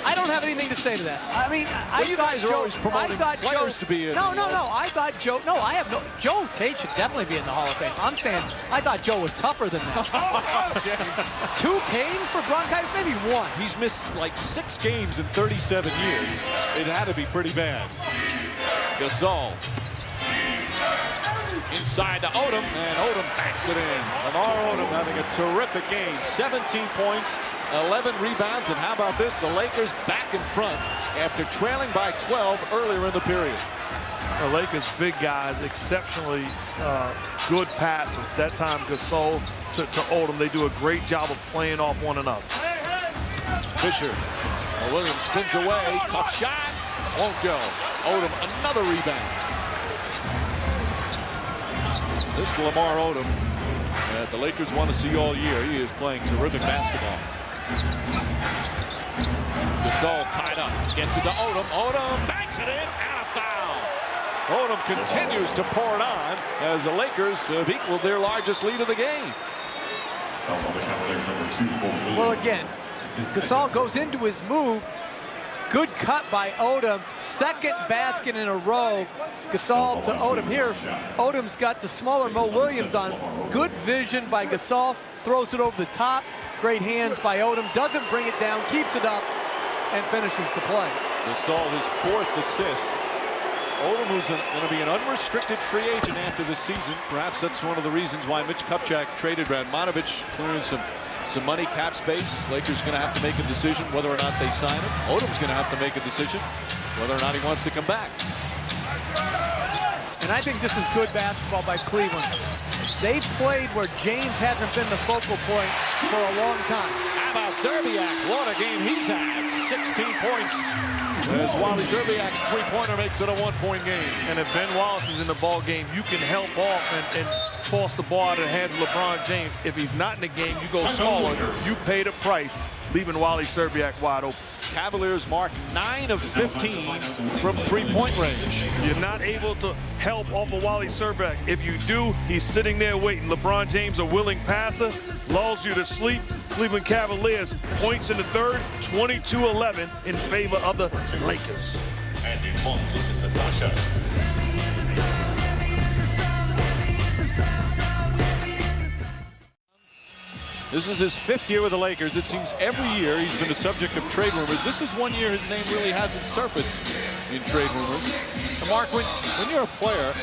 I don't have anything to say to that. I mean, you guys are always promoting players to be in. No. I thought Joe. No, I have no. Joe Tate should definitely be in the Hall of Fame. I'm saying I thought Joe was tougher than that. 2 games for bronchitis, maybe 1. He's missed like 6 games in 37 years. It had to be pretty bad. Gasol. Inside to Odom, and Odom banks it in. Lamar Odom having a terrific game. 17 points, 11 rebounds, and how about this? The Lakers back in front after trailing by 12 earlier in the period. The Lakers' big guys, exceptionally good passes. That time, Gasol to Odom, they do a great job of playing off one another. Fisher. Williams spins away. Tough shot. Won't go. Odom, another rebound. This is Lamar Odom that the Lakers want to see all year. He is playing terrific basketball. Gasol tied up. Gets it to Odom. Odom banks it in and a foul. Odom continues to pour it on as the Lakers have equaled their largest lead of the game. Fouls on the Cavaliers number 2. Well, again, Gasol goes into his move. Good cut by Odom. Second basket in a row. Gasol to Odom here. Odom's got the smaller Mo Williams on. Good vision by Gasol. Throws it over the top. Great hands by Odom. Doesn't bring it down. Keeps it up and finishes the play. Gasol, his 4th assist. Odom, who's going to be an unrestricted free agent after this season. Perhaps that's one of the reasons why Mitch Kupchak traded Radmanovich, clearing some money, cap space. Lakers going to have to make a decision whether or not they sign him. Odom's going to have to make a decision whether or not he wants to come back. And I think this is good basketball by Cleveland. They've played where James hasn't been the focal point for a long time. How about Zerbiak? What a game he's had. 16 points. As Wally Zerbiak's 3-pointer makes it a 1-point game. And if Ben Wallace is in the ball game, you can help off and force the ball out of the hands of LeBron James. If he's not in the game, you go smaller. You pay the price, leaving Wally Szczerbiak wide open. Cavaliers mark 9 of 15 from three-point range. You're not able to help off of Wally Szczerbiak. If you do, he's sitting there waiting. LeBron James, a willing passer, lulls you to sleep. Cleveland Cavaliers points in the third, 22-11 in favor of the Lakers. And in Montes is the Sasha. This is his 5th year with the Lakers. It seems every year he's been the subject of trade rumors. This is one year his name really hasn't surfaced in trade rumors. And Mark, when you're a player,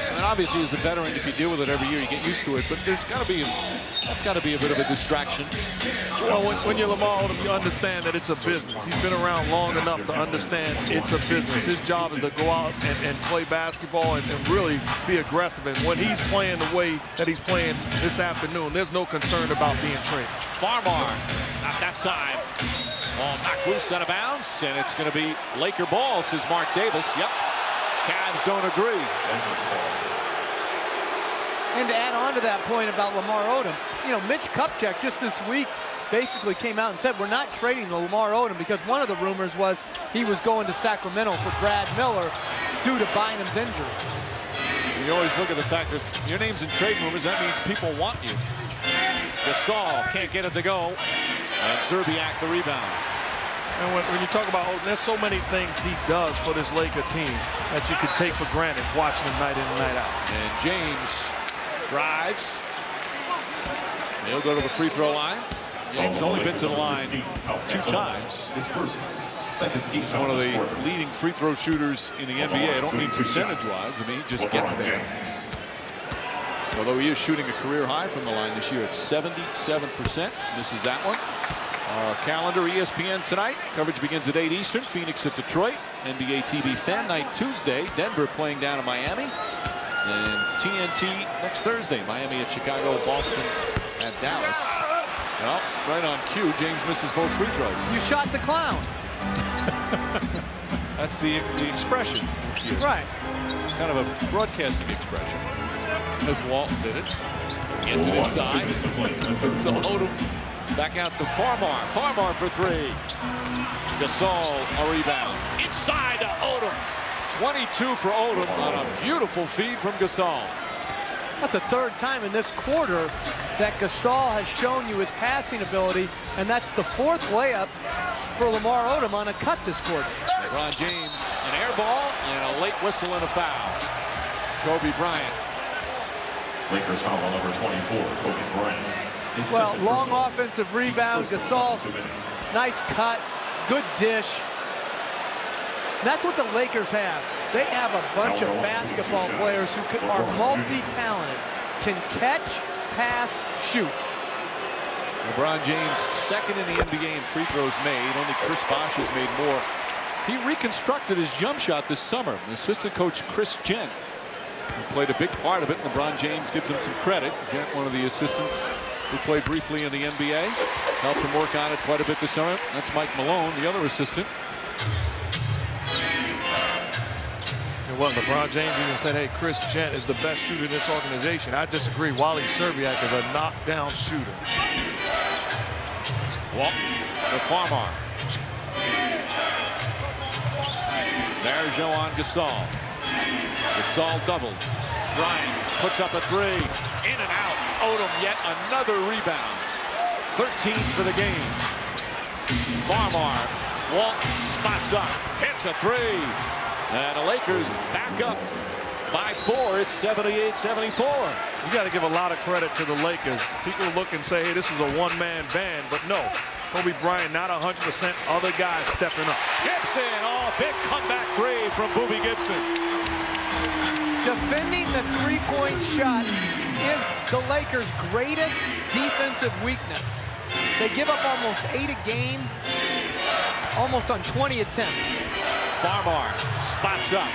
I mean, obviously as a veteran, if you deal with it every year, you get used to it. But that's got to be a bit of a distraction. Well, when you're Lamar Odom, you understand that it's a business. He's been around long enough to understand it's a business. His job is to go out and play basketball and really be aggressive. And when he's playing the way that he's playing this afternoon, there's no concern about being traded. Farmar, not that time. Ball knocked loose out of bounds, and it's going to be Laker ball, says Mark Davis. Yep, Cavs don't agree. And to add on to that point about Lamar Odom, you know, Mitch Kupchak just this week basically came out and said we're not trading Lamar Odom because one of the rumors was he was going to Sacramento for Brad Miller due to Bynum's injury. You always look at the fact that if your name's in trade rumors, that means people want you. Gasol can't get it to go, and Szczerbiak the rebound. And when you talk about Odom, there's so many things he does for this Laker team that you could take for granted watching him night in and night out. And James drives. He'll go to the free throw line. James only been to the line 2 times. His first, second team. He's one of the leading free throw shooters in the NBA. I don't mean percentage-wise. I mean, he just gets there. Although he is shooting a career high from the line this year at 77%. This is that one. Our calendar, ESPN tonight. Coverage begins at 8 Eastern. Phoenix at Detroit. NBA TV Fan Night Tuesday. Denver playing down in Miami. And TNT next Thursday. Miami at Chicago, Boston at Dallas. Well, right on cue, James misses both free throws. You shot the clown. That's the expression. Right. It's kind of a broadcasting expression. As Walton did it. Gets it inside. So Odom back out to Farmar. Farmar for 3. Gasol a rebound. Inside to Odom. 22 for Odom on a beautiful feed from Gasol. That's the 3rd time in this quarter that Gasol has shown you his passing ability, and that's the 4th layup for Lamar Odom on a cut this quarter. LeBron James, an air ball and a late whistle and a foul. Kobe Bryant. Lakers foul on number 24, Kobe Bryant. Well, long offensive rebound, Gasol, nice cut, good dish. That's what the Lakers have. They have a bunch of basketball players who are multi-talented, can catch, pass, shoot. LeBron James, 2nd in the NBA in free throws made. Only Chris Bosh has made more. He reconstructed his jump shot this summer. Assistant coach Chris Gent, who played a big part of it. LeBron James gives him some credit. Gent, one of the assistants who played briefly in the NBA, helped him work on it quite a bit this summer. That's Mike Malone, the other assistant. Well, LeBron James even said, hey, Chris Gent is the best shooter in this organization. I disagree. Wally Szczerbiak is a knockdown shooter. Walton to Farmar. There's Joe on Gasol. Gasol doubled. Bryant puts up a 3. In and out. Odom yet another rebound. 13 for the game. Farmar. Walton spots up. Hits a 3. And the Lakers back up by 4. It's 78-74. You got to give a lot of credit to the Lakers. People look and say, hey, this is a one-man band. But no, Kobe Bryant not 100%. Other guys stepping up. Gibson, big comeback 3 from Boobie Gibson. Defending the 3-point shot is the Lakers' greatest defensive weakness. They give up almost 8 a game, almost on 20 attempts. Farmar spots up.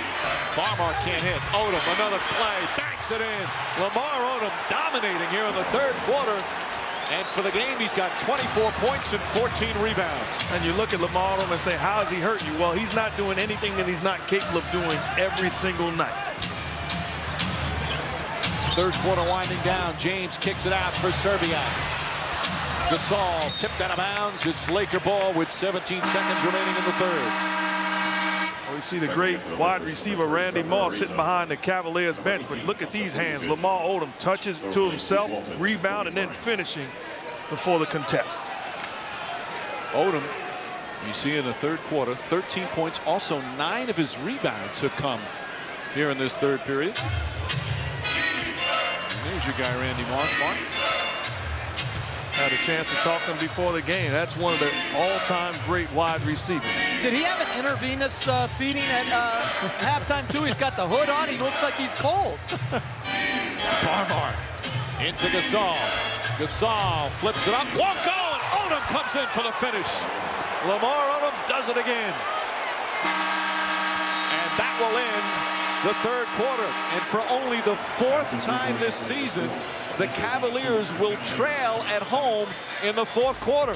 Farmar can't hit. Odom, another play, banks it in. Lamar Odom dominating here in the 3rd quarter. And for the game, he's got 24 points and 14 rebounds. And you look at Lamar Odom and say, how has he hurt you? Well, he's not doing anything that he's not capable of doing every single night. Third quarter winding down. James kicks it out for Serbia. Gasol tipped out of bounds. It's Laker ball with 17 seconds remaining in the third. We see the great wide receiver Randy Moss sitting behind the Cavaliers bench, but look at these hands. Lamar Odom touches to himself, rebound, and then finishing before the contest. Odom, you see in the third quarter, 13 points. Also, 9 of his rebounds have come here in this third period. And there's your guy, Randy Moss. Mark. Had a chance to talk to him before the game. That's one of the all-time great wide receivers. Did he have an intravenous feeding at halftime, too? He's got the hood on. He looks like he's cold. Farmar into Gasol. Gasol flips it up. Won't go. And Odom comes in for the finish. Lamar Odom does it again. And that will end the third quarter. And for only the 4th time this season, the Cavaliers will trail at home in the 4th quarter.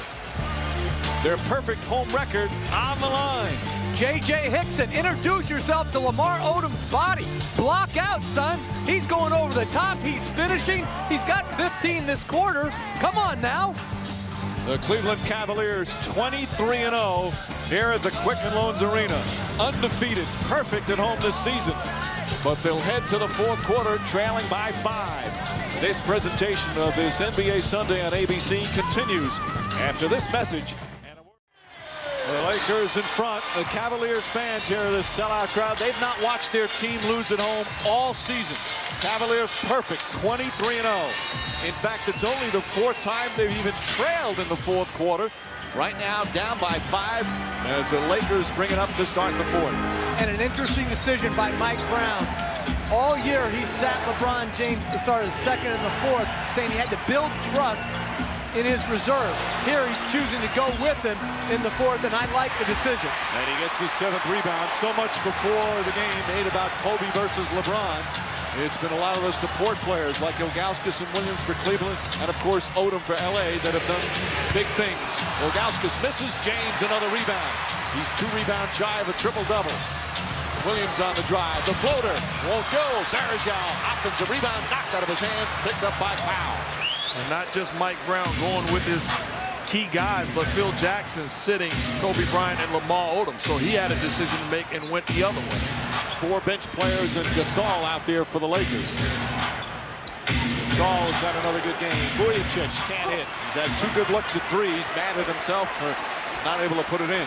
Their perfect home record on the line. J.J. Hickson, introduce yourself to Lamar Odom's body. Block out, son. He's going over the top. He's finishing. He's got 15 this quarter. Come on now. The Cleveland Cavaliers 23-0 here at the Quicken Loans Arena. Undefeated, perfect at home this season. But they'll head to the 4th quarter trailing by 5. This presentation of this NBA Sunday on ABC continues after this message. The Lakers in front. The Cavaliers fans here, this sellout crowd, they've not watched their team lose at home all season. Cavaliers perfect, 23-0. In fact, it's only the 4th time they've even trailed in the 4th quarter. Right now, down by 5 as the Lakers bring it up to start the 4th. And an interesting decision by Mike Brown. All year, he sat LeBron James to start his 2nd and the 4th, saying he had to build trust in his reserve. Here, he's choosing to go with him in the 4th, and I like the decision. And he gets his 7th rebound. So much before the game made about Kobe versus LeBron. It's been a lot of the support players like Ilgauskas and Williams for Cleveland, and of course Odom for LA that have done big things. Ilgauskas misses. James another rebound. He's 2 rebounds shy of a triple-double. Williams on the drive. The floater won't go. Varejao offensive rebound knocked out of his hands, picked up by Powell. And not just Mike Brown going with his key guys, but Phil Jackson sitting Kobe Bryant and Lamar Odom. So he had a decision to make and went the other way. 4 bench players and Gasol out there for the Lakers. Gasol has had another good game. Vujacic can't hit. He's had 2 good looks at 3. He's mad at himself for not able to put it in.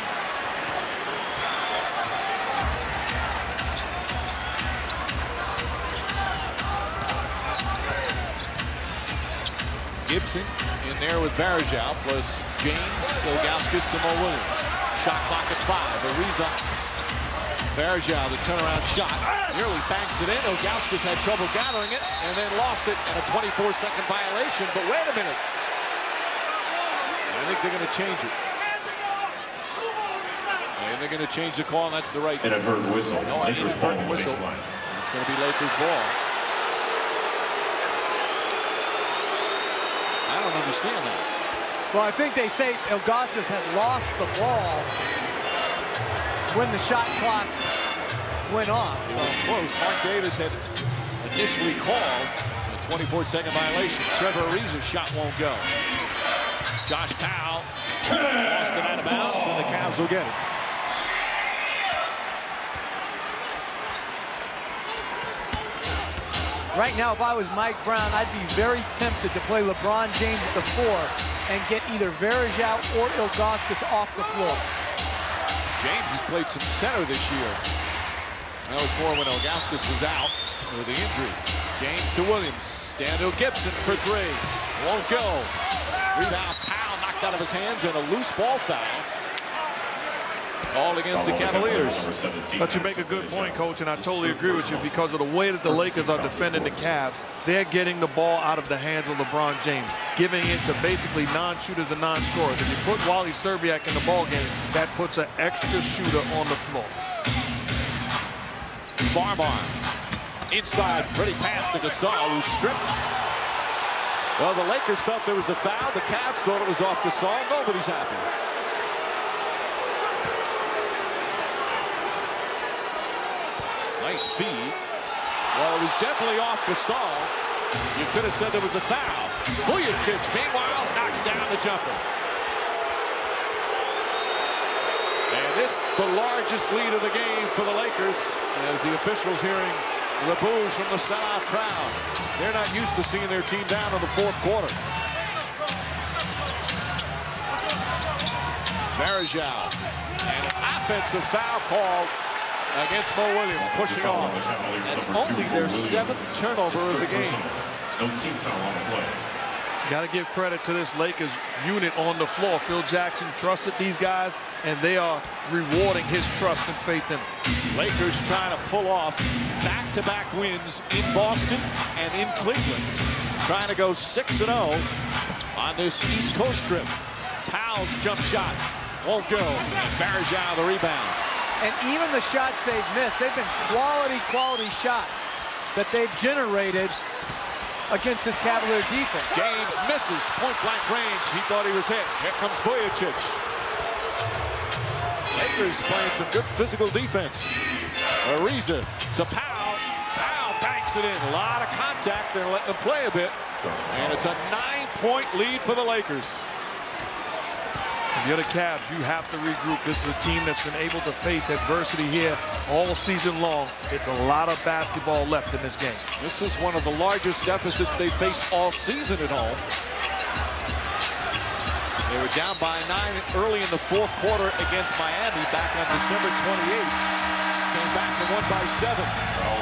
Gibson in there with Varejao plus James, Ilgauskas, and Mo Williams. Shot clock at 5. Ariza. Varejao, the turnaround shot. Nearly banks it in. Ilgauskas had trouble gathering it and then lost it and a 24-second violation. But wait a minute. I think they're going to change it. And they're going to change the call, and that's the right. And a hurt whistle. No, I need a hurt whistle. It's going to be Lakers ball. I don't understand that. Well, I think they say Ilgauskas has lost the ball when the shot clock went off. It was close. Mark Davis had initially called a 24-second violation. Trevor Ariza's shot won't go. Josh Powell lost it out of bounds, and the Cavs will get it. Right now, if I was Mike Brown, I'd be very tempted to play LeBron James at the 4 and get either Varejao or Ilgauskas off the floor. James has played some center this year. That was more when Ilgauskas was out with the injury. James to Williams. Down to Gibson for 3. Won't go. Rebound. Powell knocked out of his hands and a loose ball foul. All against the Cavaliers. But you make a good point, Coach, and I totally agree with you because of the way that the Lakers are defending the Cavs. They're getting the ball out of the hands of LeBron James, giving it to basically non-shooters and non-scorers. If you put Wally Serbiak in the ball game, that puts an extra shooter on the floor. Farmar inside, ready pass to Gasol, who stripped. Well, the Lakers felt there was a foul. The Cavs thought it was off Gasol. Nobody's happy. Nice feed. Well, it was definitely off Gasol. You could have said there was a foul. Vujacic, meanwhile, knocks down the jumper. And this, the largest lead of the game for the Lakers, as the officials hearing the boos from the sellout crowd. They're not used to seeing their team down in the fourth quarter. Varejao, and an offensive foul called against Mo Williams, pushing off. That's only their 7th turnover of the game. No team foul on the play. Got to give credit to this Lakers unit on the floor. Phil Jackson trusted these guys, and they are rewarding his trust and faith in them. Lakers trying to pull off back-to-back wins in Boston and in Cleveland. Trying to go 6-0 on this East Coast trip. Powell's jump shot won't go. And Varejao the rebound. And even the shots they've missed, they've been quality shots that they've generated against this Cavalier defense. James misses point-blank range. He thought he was hit. Here comes Vujacic. Lakers playing some good physical defense. Ariza to Powell. Powell banks it in. A lot of contact. They're letting them play a bit. And it's a 9-point lead for the Lakers. If you're the Cavs, you have to regroup. This is a team that's been able to face adversity here all season long. It's a lot of basketball left in this game. This is one of the largest deficits they faced all season at home. They were down by 9 early in the fourth quarter against Miami back on December 28th. Came back and won by 7.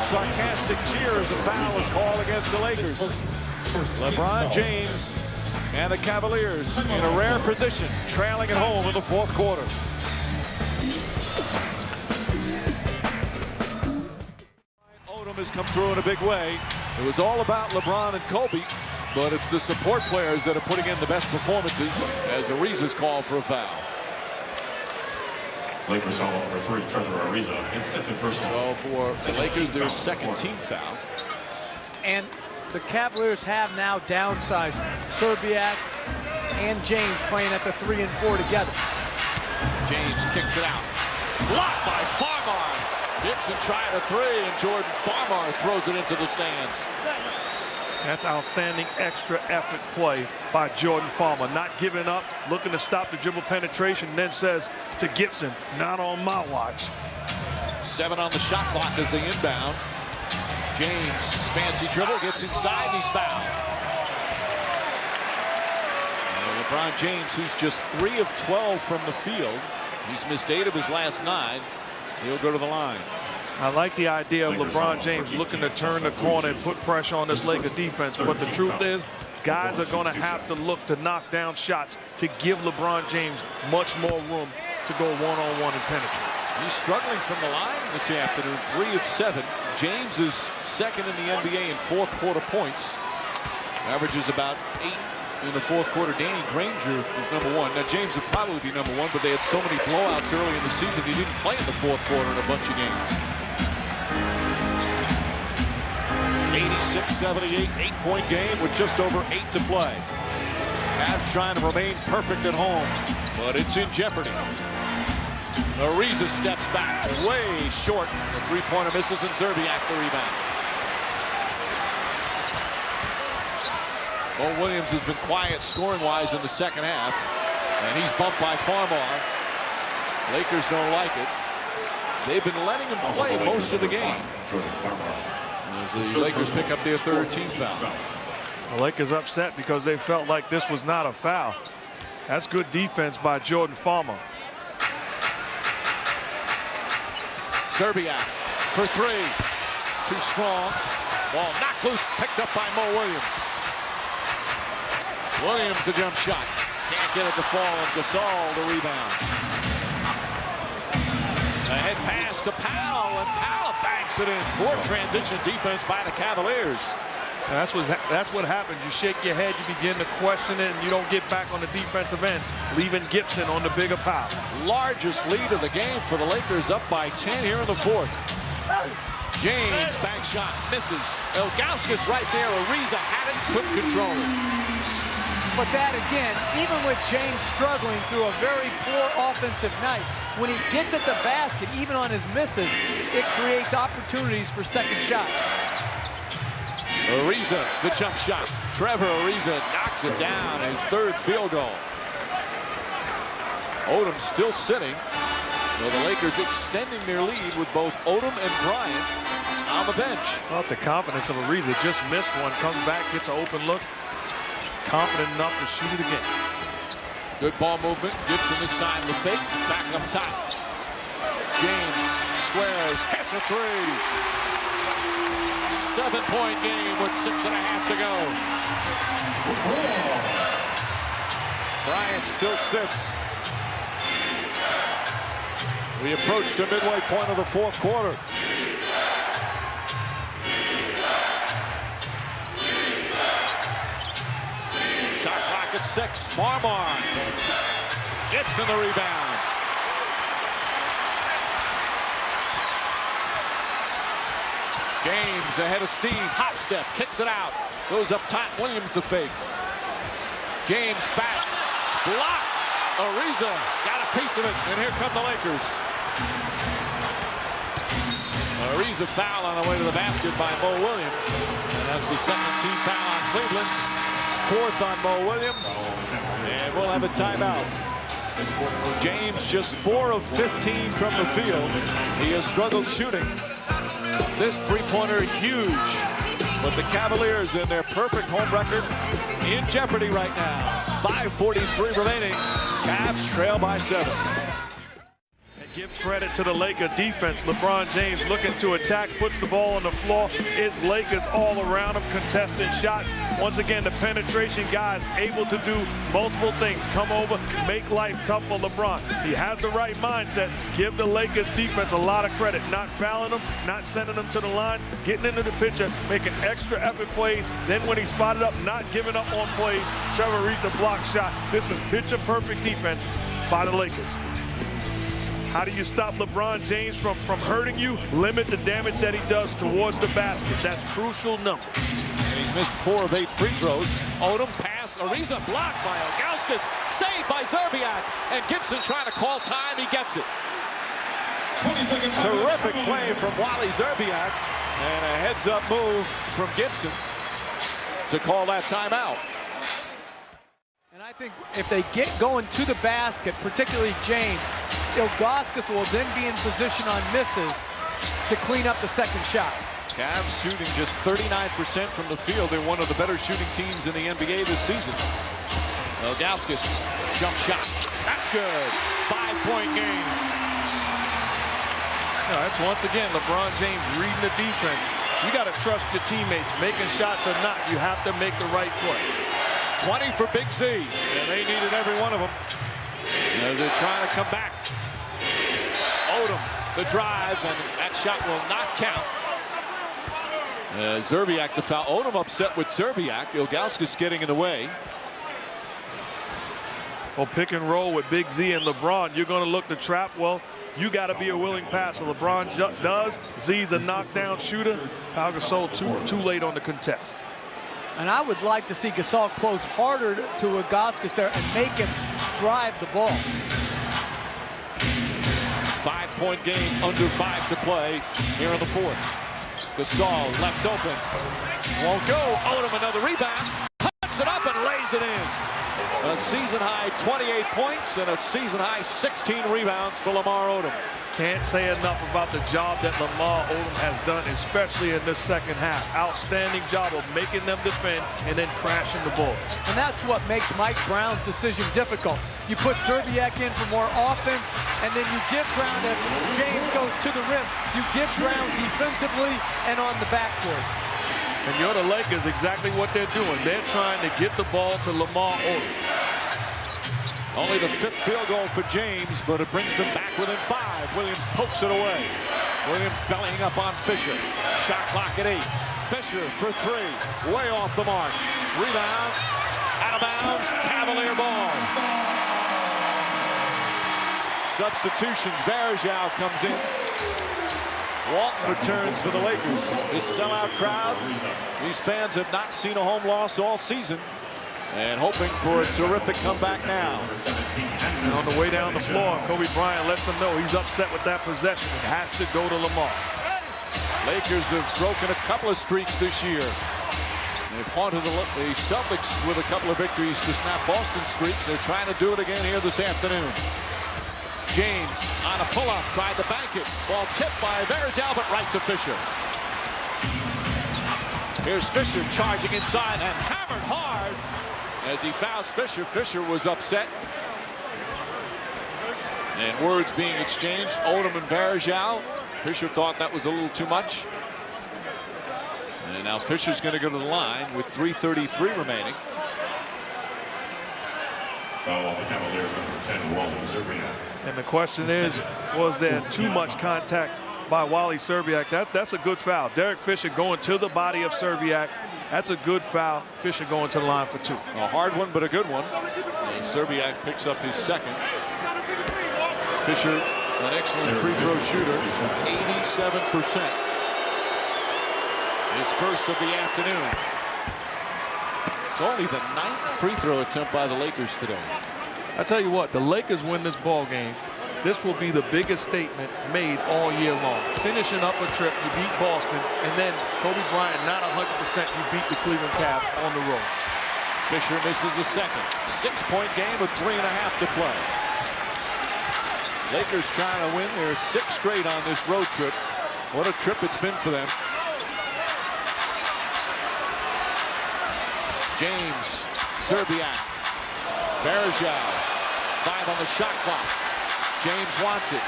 Sarcastic cheer as a foul was called against the Lakers. LeBron James and the Cavaliers in a rare position, trailing at home in the fourth quarter. Odom has come through in a big way. It was all about LeBron and Kobe, but it's the support players that are putting in the best performances as Ariza's called for a foul. Lakers foul number 3, Trevor Ariza, his 2nd personal. Well, for the Lakers, their 2nd team foul. And the Cavaliers have now downsized Serbiak and James playing at the 3 and 4 together. James kicks it out. Blocked by Farmar. Gibson trying a 3, and Jordan Farmar throws it into the stands. That's outstanding extra effort play by Jordan Farmar. Not giving up, looking to stop the dribble penetration, then says to Gibson, not on my watch. 7 on the shot clock as they inbound. James, fancy dribble, gets inside, and he's fouled. And LeBron James, who's just 3 of 12 from the field. He's missed 8 of his last 9. He'll go to the line. I like the idea of LeBron James looking to turn the corner and put pressure on this Lakers defense. But the truth is, guys are going to have to look to knock down shots to give LeBron James much more room to go one-on-one and penetrate. He's struggling from the line this afternoon, 3 of 7. James is 2nd in the NBA in fourth quarter points. Averages about 8 in the fourth quarter. Danny Granger is number 1. Now James would probably be number 1, but they had so many blowouts early in the season he didn't play in the fourth quarter in a bunch of games. 86-78, 8-point game with just over 8 to play. Cavs trying to remain perfect at home, but it's in jeopardy. Ariza steps back, way short. The 3-pointer misses, and Zerbiak the rebound. Mo Williams has been quiet scoring-wise in the second half, and he's bumped by Farmar. Lakers don't like it. They've been letting him play most of the game. As the Lakers pick up their 3rd team foul. The Lakers upset because they felt like this was not a foul. That's good defense by Jordan Farmar. Serbiak for 3. It's too strong. Ball knocked loose, picked up by Mo Williams. Williams a jump shot. Can't get it to fall, and Gasol the rebound. A head pass to Powell, and Powell banks it in. Poor transition defense by the Cavaliers. That's what happens. You shake your head, you begin to question it, and you don't get back on the defensive end, leaving Gibson on the bigger pile. Largest lead of the game for the Lakers, up by 10 here in the fourth. James, bank shot, misses. Ilgauskas right there. Ariza had it, couldn't control it. But that again, even with James struggling through a very poor offensive night, when he gets at the basket, even on his misses, it creates opportunities for second shots. Ariza, the jump shot. Trevor Ariza knocks it down. His third field goal. Odom still sitting. So the Lakers extending their lead with both Odom and Bryant on the bench. Well, the confidence of Ariza, just missed one, comes back, gets an open look. Confident enough to shoot it again. Good ball movement. Gibson this time the fake. Back up top. James squares, hits a three. 7-point game with 6.5 to go. Bryant still sits. We approach the midway point of the fourth quarter. Shot clock at 6. Farmar gets in the rebound. James ahead of Steve. Hop step, kicks it out. Goes up top. Williams the fake. James back. Block. Ariza got a piece of it. And here come the Lakers. Ariza foul on the way to the basket by Mo Williams. And that's the second team foul on Cleveland. Fourth on Mo Williams. And we'll have a timeout. James just 4 of 15 from the field. He has struggled shooting. This three-pointer huge. But the Cavaliers in their perfect home record in jeopardy right now. 5:43 remaining. Cavs trail by 7. Give credit to the Laker defense. LeBron James looking to attack, puts the ball on the floor. It's Lakers all around him, contested shots. Once again, the penetration guys able to do multiple things. Come over, make life tough for LeBron. He has the right mindset. Give the Lakers defense a lot of credit. Not fouling them, not sending them to the line, getting into the picture, making extra effort plays. Then when he spotted up, not giving up on plays. Trevor Ariza block shot. This is picture perfect defense by the Lakers. How do you stop LeBron James from hurting you? Limit the damage that he does towards the basket. That's crucial number. And he's missed 4 of 8 free throws. Odom pass. Ariza blocked by Ilgauskas. Saved by Zerbiak. And Gibson trying to call time. He gets it. Terrific play from Wally Zerbiak. And a heads-up move from Gibson to call that timeout. And I think if they get going to the basket, particularly James, Ilgauskas will then be in position on misses to clean up the second shot. Cavs shooting just 39% from the field. They're one of the better shooting teams in the NBA this season. Ilgauskas, jump shot. That's good. 5-point game. That's once again LeBron James reading the defense. You got to trust your teammates. Making shots or not, you have to make the right play. 20 for Big Z. And they needed every one of them. As they're trying to come back. Odom, the drive, and that shot will not count. Zerbiak the foul. Odom upset with Zerbiak. Ilgauskas getting in the way. Well, pick and roll with Big Z and LeBron. You're going to look to trap. Well, you got to be a willing passer. LeBron does. Z's a knockdown shooter. Pau Gasol too late on the contest. And I would like to see Gasol close harder to Ilgauskas there and make him drive the ball. 5-point game, under 5 to play here in the fourth. Gasol left open. Won't go. Odom another rebound. Puts it up and lays it in. A season-high 28 points and a season-high 16 rebounds for Lamar Odom. Can't say enough about the job that Lamar Odom has done, especially in this second half. Outstanding job of making them defend and then crashing the boards. And that's what makes Mike Brown's decision difficult. You put Zerbiak in for more offense, and then you give Brown, as James goes to the rim, you give Brown defensively and on the backcourt. And you're the Lakers, exactly what they're doing. They're trying to get the ball to Lamar Odom. Only the 5th field goal for James, but it brings them back within 5. Williams pokes it away. Williams bellying up on Fisher. Shot clock at 8. Fisher for 3. Way off the mark. Rebound. Out of bounds. Cavalier ball. Substitution. Varejao comes in. Walton returns for the Lakers. This sellout crowd. These fans have not seen a home loss all season. And hoping for a terrific comeback now. And on the way down the floor, Kobe Bryant lets them know he's upset with that possession. It has to go to Lamar. Lakers have broken a couple of streaks this year. They've haunted the Celtics with a couple of victories to snap Boston streaks. They're trying to do it again here this afternoon. James on a pull-up, tried to bank it. Ball tipped by Varejao, but right to Fisher. Here's Fisher charging inside and hammered hard as he fouls Fisher. Fisher was upset. And words being exchanged, Odom and Varejao. Fisher thought that was a little too much. And now Fisher's going to go to the line with 3:33 remaining. Foul on the Cavaliers, number 10, Wally Szczerbiak. And the question is, was there too much contact by Wally Szczerbiak? That's a good foul. Derek Fisher going to the body of Szczerbiak. That's a good foul. Fisher going to the line for 2. A hard one, but a good one. And Szczerbiak picks up his second. Fisher, an excellent free throw shooter, 87%. His first of the afternoon. It's only the 9th free throw attempt by the Lakers today. I tell you what, the Lakers win this ball game. This will be the biggest statement made all year long. Finishing up a trip, you beat Boston, and then Kobe Bryant not 100%, you beat the Cleveland Cavs on the road. Fisher misses the second. 6-point game with 3.5 to play. Lakers trying to win their 6th straight on this road trip. What a trip it's been for them. James, Szczerbiak, Varejao, 5 on the shot clock. James wants it.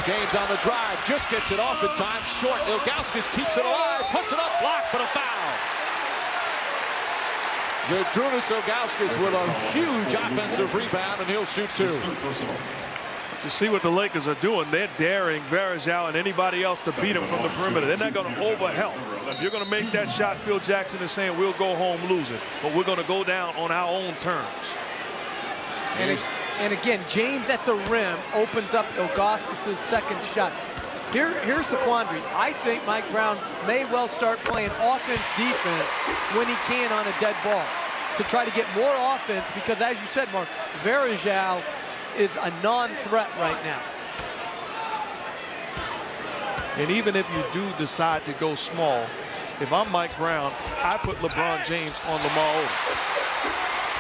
James on the drive, just gets it off in time. Short, Ilgauskas keeps it alive, puts it up, blocked, but a foul. Zydrunas Ilgauskas with a huge offensive rebound, and he'll shoot 2. To see what the Lakers are doing, they're daring Varejao and anybody else to beat him from the perimeter. They're not going to overhelp. If you're going to make that shot, Phil Jackson is saying we'll go home losing, but we're going to go down on our own terms. And again, James at the rim opens up Ilgauskas' second shot. Here's the quandary. I think Mike Brown may well start playing offense, defense when he can on a dead ball to try to get more offense because, as you said, Mark, Varejao is a non-threat right now. And even if you do decide to go small, if I'm Mike Brown, I put LeBron James on Lamar Odom.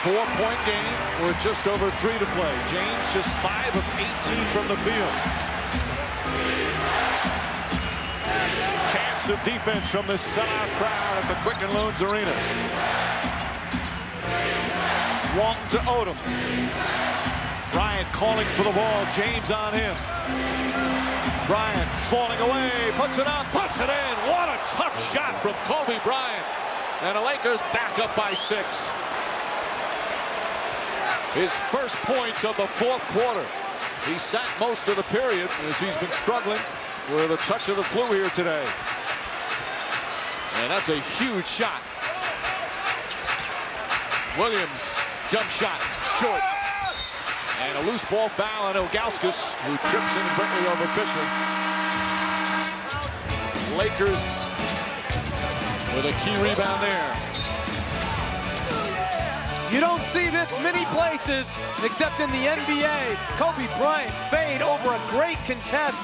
4-point game with just over 3 to play. James just 5 of 18 from the field. Chance of defense from this sellout crowd at the Quicken Loans Arena. Walton to Odom. Bryant calling for the ball. James on him. Bryant falling away, puts it up, puts it in. What a tough shot from Kobe Bryant. And the Lakers back up by 6. His first points of the 4th quarter. He sat most of the period as he's been struggling with a touch of the flu here today. And that's a huge shot. Williams, jump shot, short. And a loose ball foul on Ilgauskas, who trips inadvertently over Fisher. Lakers with a key rebound there. You don't see this many places except in the NBA. Kobe Bryant fade over a great contest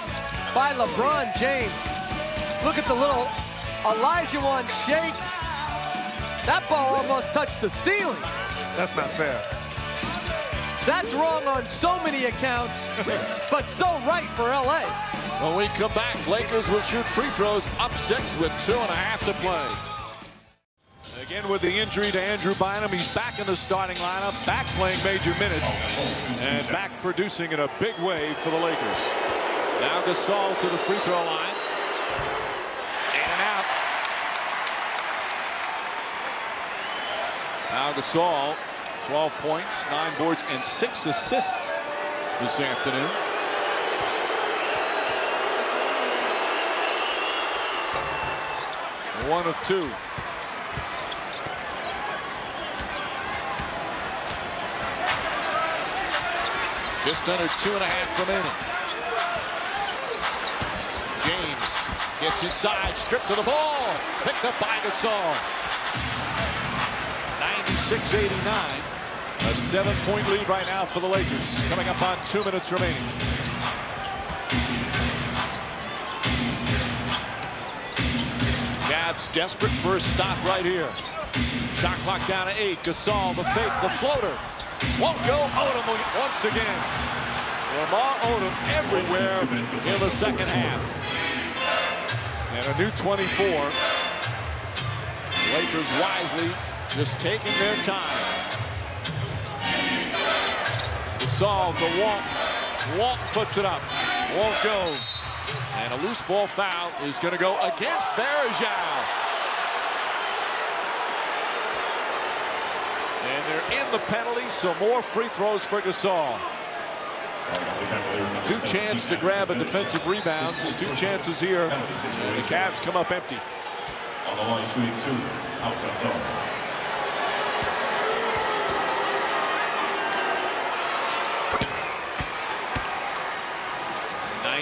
by LeBron James. Look at the little Olajuwon shake. That ball almost touched the ceiling. That's not fair. That's wrong on so many accounts, but so right for LA. When we come back, Lakers will shoot free throws up 6 with 2.5 to play. Again with the injury to Andrew Bynum, he's back in the starting lineup, back playing major minutes, and back producing in a big way for the Lakers. Now Gasol to the free throw line. In and out. Now Gasol, 12 points, 9 boards, and 6 assists this afternoon. One of 2. Just under 2.5 remaining. James gets inside, stripped to the ball, picked up by Gasol. 96-89. A 7-point lead right now for the Lakers. Coming up on 2 minutes remaining. Cavs desperate for a stop right here. Shot clock down to 8. Gasol, the fake, the floater. Won't go. Odom once again. Lamar Odom everywhere in the second half. And a new 24. The Lakers wisely just taking their time. Gasol to Walton. Walton puts it up. Won't go. And a loose ball foul is going to go against Varejao. And they're in the penalty, so more free throws for Gasol. 2 chances to grab a defensive rebounds. 2 chances here. And the Cavs come up empty. On the line shooting 2, out Gasol.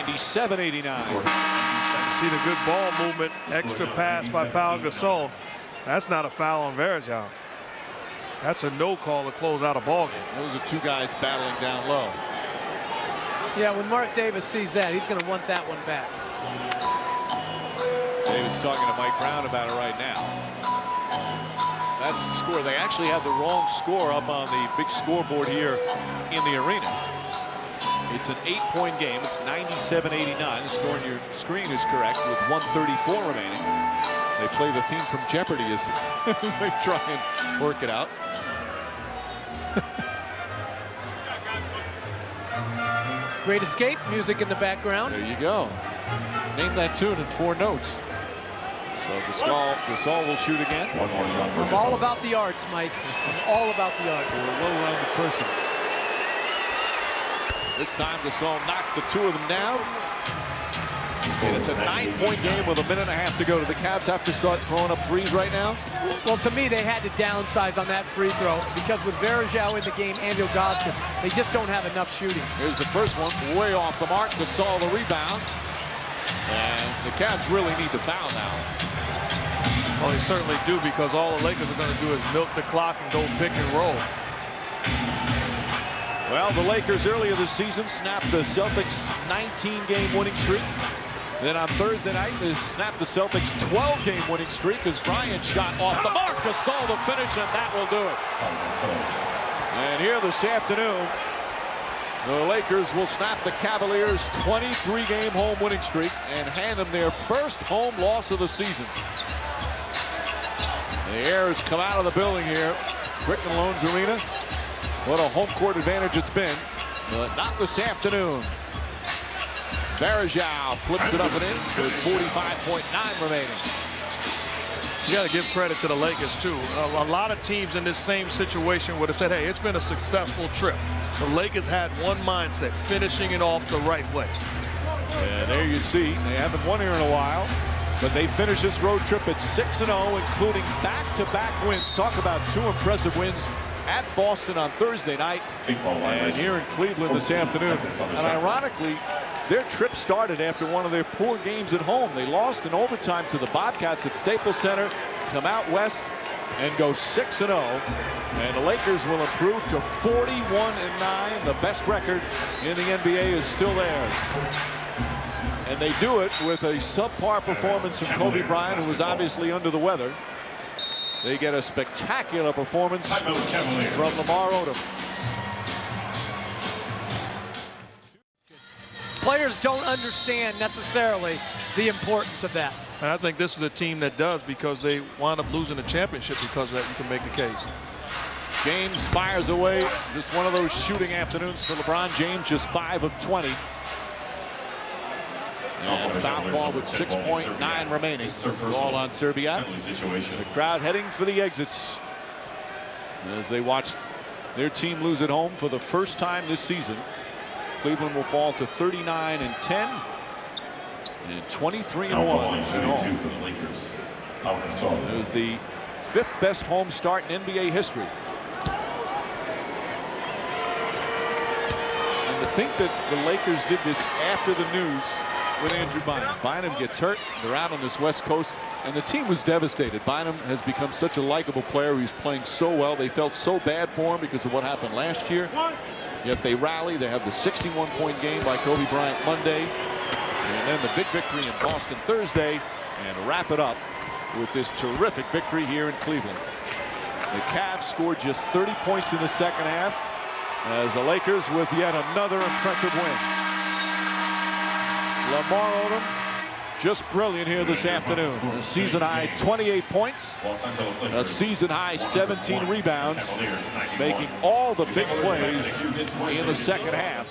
97-89. See the good ball movement, extra pass by Pau Gasol. That's not a foul on Varejao. That's a no call to close out a ball game. Those are 2 guys battling down low. Yeah, when Mark Davis sees that, he's going to want that one back. Davis talking to Mike Brown about it right now. That's the score. They actually have the wrong score up on the big scoreboard here in the arena. It's an 8-point game. It's 97-89. The score on your screen is correct with 1:34 remaining. They play the theme from Jeopardy as they try and work it out. Great Escape music in the background. There you go. Name that tune in 4 notes. So Gasol will shoot again. One more shot for I'm all about the arts, Mike. I'm all about the arts. You're a well-rounded person. This time Gasol knocks the 2 of them down. And it's a 9-point game with 1.5 minutes to go. Do the Cavs have to start throwing up threes right now? Well, to me, they had to downsize on that free throw because with Varejao in the game and Ilgauskas, they just don't have enough shooting. Here's the first one, way off the mark. Gasol the rebound. And the Cavs really need to foul now. Well, they certainly do, because all the Lakers are going to do is milk the clock and go pick and roll. Well, the Lakers earlier this season snapped the Celtics' 19-game winning streak. Then on Thursday night, they snapped the Celtics' 12-game winning streak as Bryant shot off the mark. Gasol the finish, and that will do it. And here this afternoon, the Lakers will snap the Cavaliers' 23-game home winning streak and hand them their first home loss of the season. The air has come out of the building here. Quicken Loans Arena. What a home court advantage it's been, but not this afternoon. Varejao flips it up and in with 45.9 remaining. You got to give credit to the Lakers, too. A lot of teams in this same situation would have said, hey, it's been a successful trip. The Lakers had one mindset, finishing it off the right way. And there you see, they haven't won here in a while, but they finished this road trip at 6-0, including back-to-back wins. Talk about 2 impressive wins at Boston on Thursday night and here in Cleveland this afternoon. And ironically, their trip started after one of their poor games at home. They lost in overtime to the Bobcats at Staples Center, come out west and go 6-0. And the Lakers will improve to 41-9. The best record in the NBA is still theirs. And they do it with a subpar performance from Kobe Bryant, who was obviously under the weather. They get a spectacular performance from Lamar Odom. Players don't understand necessarily the importance of that. And I think this is a team that does, because they wound up losing the championship because of that. You can make the case. James fires away. Just one of those shooting afternoons for LeBron James, just 5 of 20. And a foul call with 6.9 remaining. Ball on Serbia. The crowd heading for the exits as they watched their team lose at home for the first time this season. Cleveland will fall to 39-10 and 23-1 at home. It was the 5th best home start in NBA history. And to think that the Lakers did this after the news with Andrew Bynum. Bynum gets hurt. They're out on this West Coast, and the team was devastated. Bynum has become such a likable player. He's playing so well. They felt so bad for him because of what happened last year. Yet they rally. They have the 61-point game by Kobe Bryant Monday, and then the big victory in Boston Thursday, and wrap it up with this terrific victory here in Cleveland. The Cavs scored just 30 points in the second half as the Lakers with yet another impressive win. Lamar Odom just brilliant here this afternoon. A season high 28 points, a season high 17 rebounds, making all the big plays in the second half.